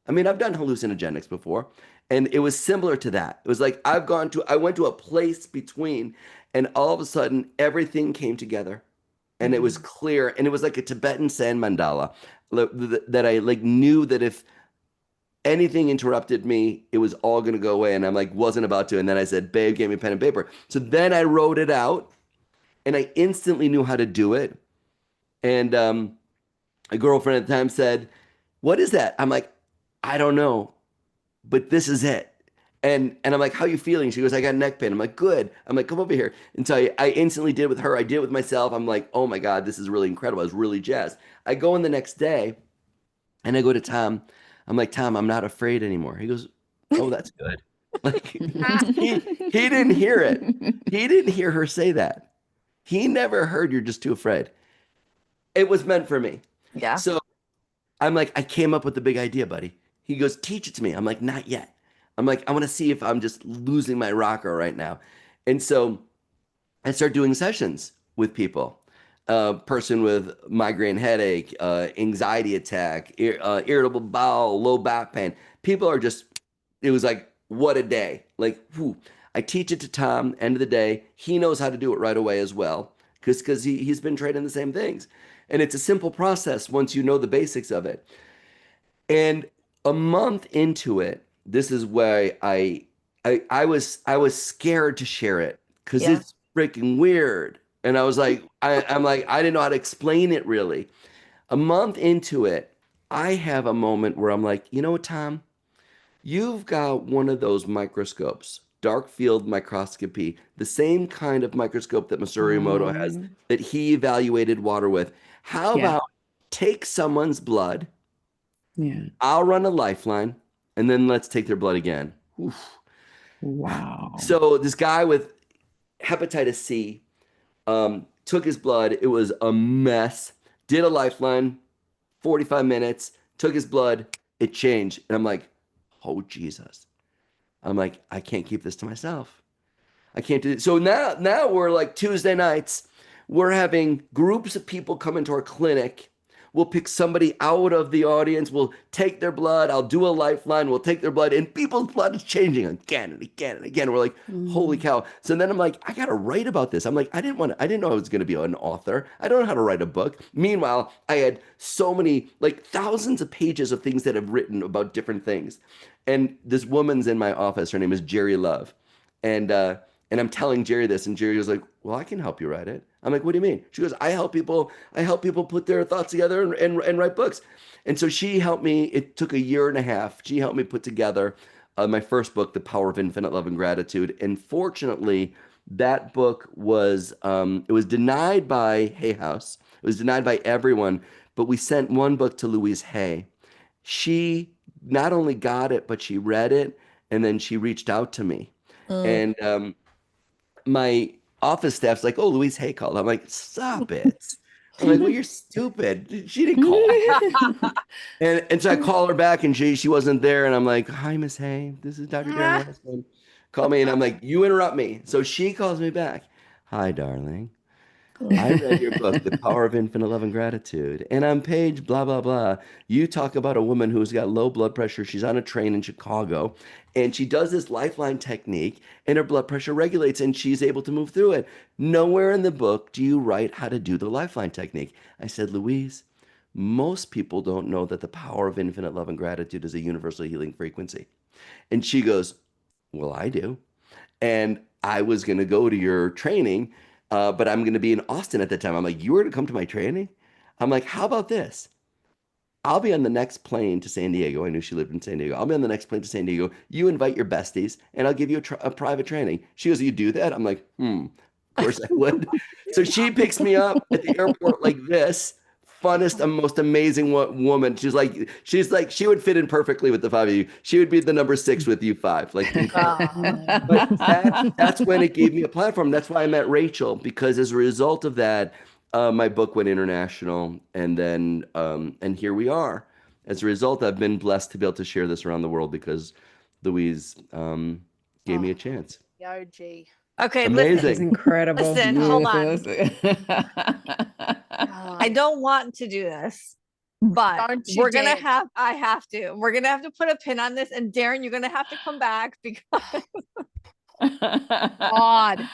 I mean, I've done hallucinogenics before. And it was similar to that. It was like I went to a place between, and all of a sudden everything came together. And it was clear. And it was like a Tibetan sand mandala that I like knew that if anything interrupted me, it was all going to go away. And I'm like, wasn't about to. And then I said, babe, gave me pen and paper. So then I wrote it out and I instantly knew how to do it. And a girlfriend at the time said, what is that? I'm like, I don't know, but this is it. And I'm like, how are you feeling? She goes, I got neck pain. I'm like, good. I'm like, come over here. And so I instantly did it with her. I did it with myself. I'm like, oh my God, this is really incredible. I was really jazzed. I go in the next day and I go to Tom. I'm like, Tom, I'm not afraid anymore. He goes, oh, that's good. Like he didn't hear it. He didn't hear her say that. He never heard you're just too afraid. It was meant for me. Yeah. So I'm like, I came up with the big idea, buddy. He goes, teach it to me. I'm like, not yet. I'm like, I want to see if I'm just losing my rocker right now. And so I start doing sessions with people. Person with migraine headache, anxiety attack, irritable bowel, low back pain. People are just, it was like, what a day. Like, whew. I teach it to Tom, end of the day. He knows how to do it right away as well, because he's been trained in the same things. And it's a simple process once you know the basics of it. And a month into it, this is where I was scared to share it because it's freaking weird. And I was like, I'm like, I didn't know how to explain it really. A month into it, I have a moment where I'm like, you know what, Tom? You've got one of those microscopes, dark field microscopy, the same kind of microscope that Masaru Emoto has, that he evaluated water with. How about take someone's blood? Yeah. I'll run a lifeline, and then let's take their blood again. Oof. Wow. So this guy with hepatitis C took his blood. It was a mess. Did a lifeline, 45 minutes, took his blood. It changed. And I'm like, oh, Jesus. I'm like, I can't keep this to myself. I can't do it. So now we're like Tuesday nights. We're having groups of people come into our clinic. We'll pick somebody out of the audience. We'll take their blood. I'll do a lifeline. We'll take their blood. And people's blood is changing again and again and again. We're like, holy cow. So then I'm like, I got to write about this. I'm like, I didn't know I was going to be an author. I don't know how to write a book. Meanwhile, I had so many, like thousands of pages of things that I've written about different things. And this woman's in my office. Her name is Jerry Love. And I'm telling Jerry this, and Jerry was like, well, I can help you write it. I'm like, what do you mean? She goes, I help people put their thoughts together and write books. And so she helped me. It took a year and a half. She helped me put together my first book, The Power of Infinite Love and Gratitude. And fortunately, that book was, it was denied by Hay House. It was denied by everyone, but we sent one book to Louise Hay. She not only got it, but she read it, and then she reached out to me. And my office staff's like, oh, Louise Hay called. I'm like, stop it. I'm like, well, you're stupid. She didn't call. and so I call her back, and she wasn't there. And I'm like, hi, Miss Hay. This is Dr. Darren Weissman. Call me. And I'm like, you interrupt me. So she calls me back. Hi, darling. I read your book, The Power of Infinite Love and Gratitude. And on page blah, blah, blah, you talk about a woman who's got low blood pressure. She's on a train in Chicago, and she does this Lifeline technique, and her blood pressure regulates, and she's able to move through it. Nowhere in the book do you write how to do the Lifeline technique. I said, Louise, most people don't know that the power of infinite love and gratitude is a universal healing frequency. And she goes, well, I do. And I was going to go to your training, but I'm going to be in Austin at the time. I'm like, you were going to come to my training? I'm like, how about this? I'll be on the next plane to San Diego. I knew she lived in San Diego. I'll be on the next plane to San Diego. You invite your besties, and I'll give you a private training. She goes, you do that? I'm like, of course I would. So she picks me up at the airport like this. Funnest and most amazing woman. She's like, she would fit in perfectly with the five of you. She would be the number 6 with you 5. Like, but that's when it gave me a platform. That's why I met Rachel, because as a result of that, my book went international, and then and here we are. As a result, I've been blessed to be able to share this around the world because Louise gave me a chance. Yo, gee. Okay, amazing. It's incredible. Listen, hold on. I don't want to do this, but we're going to have, we're going to have to put a pin on this. And Darren, you're going to have to come back because God,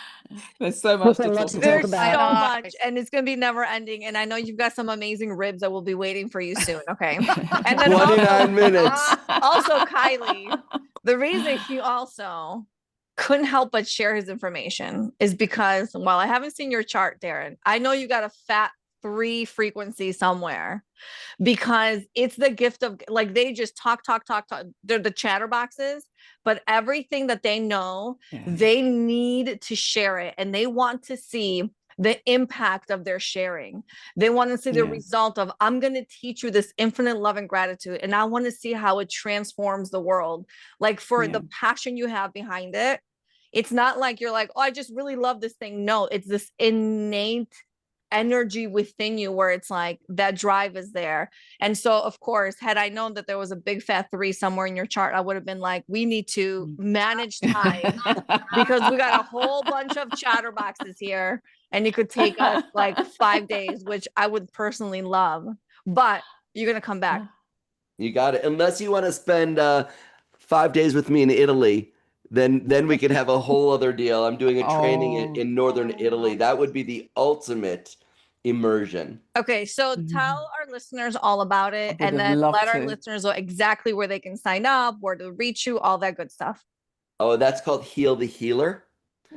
there's so much to talk about. There's so much, and it's going to be never ending. And I know you've got some amazing ribs that will be waiting for you soon. Okay. And then 29 minutes. Also, Kylie, the reason he also couldn't help but share his information is because while I haven't seen your chart, Darren, I know you got a fat 3 frequency somewhere, because it's the gift of, like, they just talk. They're the chatterboxes, but everything that they know, they need to share it, and they want to see the impact of their sharing. They want to see the result of, I'm going to teach you this infinite love and gratitude, and I want to see how it transforms the world. Like, for the passion you have behind it, it's not like you're like, oh, I just really love this thing. No, it's this innate energy within you where it's like that drive is there. And so, of course, had I known that there was a big fat 3 somewhere in your chart, I would have been like, we need to manage time because we got a whole bunch of chatterboxes here, and it could take us like 5 days, which I would personally love. But you're going to come back. You got it. Unless you want to spend 5 days with me in Italy, then we could have a whole other deal. I'm doing a training in northern Italy. That would be the ultimate immersion. Okay, so tell our listeners all about it, and then let our listeners know exactly where they can sign up, where to reach you, all that good stuff. Oh, that's called Heal the Healer.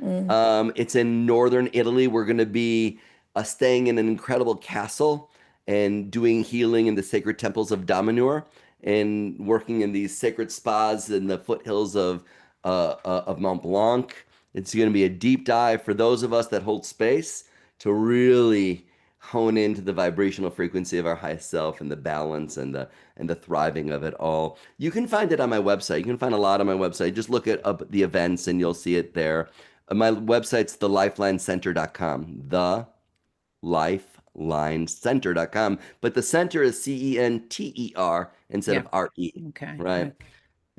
It's in northern Italy. We're going to be staying in an incredible castle and doing healing in the sacred temples of Damanhur, and working in these sacred spas in the foothills of Mont Blanc. It's going to be a deep dive for those of us that hold space to really hone into the vibrational frequency of our highest self and the balance and the thriving of it all. You can find it on my website. You can find a lot on my website. Just look at up the events and you'll see it there. My website's thelifelineCenter.com. thelifelineCenter.com. But the center is CENTER instead of RE. Okay. Right.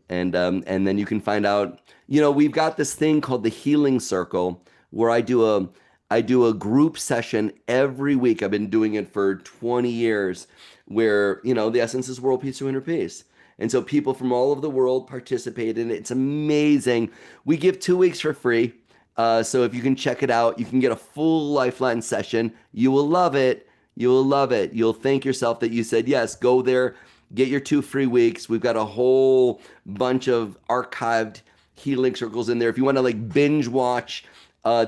And then you can find out, we've got this thing called the Healing Circle, where I do a group session every week. I've been doing it for 20 years, where, the essence is world peace through inner peace. And so people from all over the world participate in it. It's amazing. We give 2 weeks for free. So if you can check it out, you can get a full Lifeline session. You will love it. You will love it. You'll thank yourself that you said, yes, go there. Get your 2 free weeks. We've got a whole bunch of archived healing circles in there. If you want to binge watch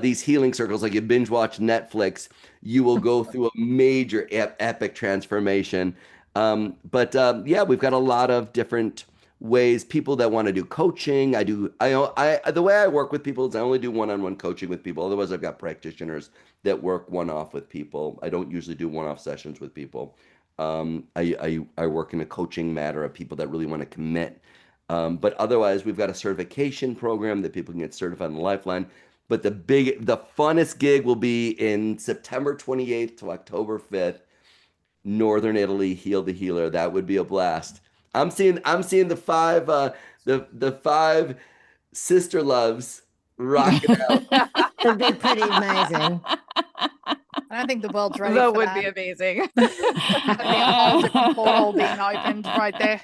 these healing circles, like you binge watch Netflix, you will go through a major epic transformation. But we've got a lot of different ways. People that want to do coaching. The way I work with people is I only do one-on-one coaching with people. Otherwise, I've got practitioners that work one-off with people. I don't usually do one-off sessions with people. I work in a coaching matter of people that really want to commit. But otherwise, we've got a certification program that people can get certified in Lifeline. But the funnest gig will be in September 28th to October 5th, Northern Italy, Heal the Healer. That would be a blast. I'm seeing the 5 sister loves rocking out. It'd be pretty amazing. I don't think the world's ready That for would be amazing. That'd be a whole different portal being opened right there.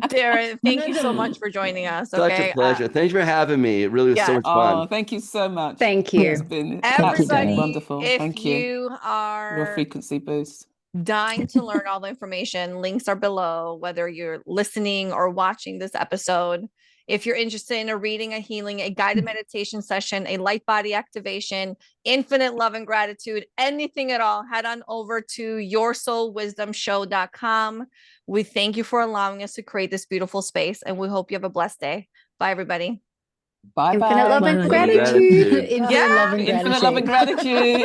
Darren, thank you so much for joining us. Such a pleasure. Thanks for having me. It really was so much fun. Oh, thank you so much. Thank you. It's been Everybody, wonderful. if Thank you. you are Your frequency boost. Dying to learn all the information. Links are below, whether you're listening or watching this episode. If you're interested in a reading, a healing, a guided meditation session, a light body activation, infinite love and gratitude, anything at all, head on over to yoursoulwisdomshow.com. We thank you for allowing us to create this beautiful space, and we hope you have a blessed day. Bye, everybody. Bye-bye. Infinite love and gratitude. Infinite love and Infinite love and gratitude.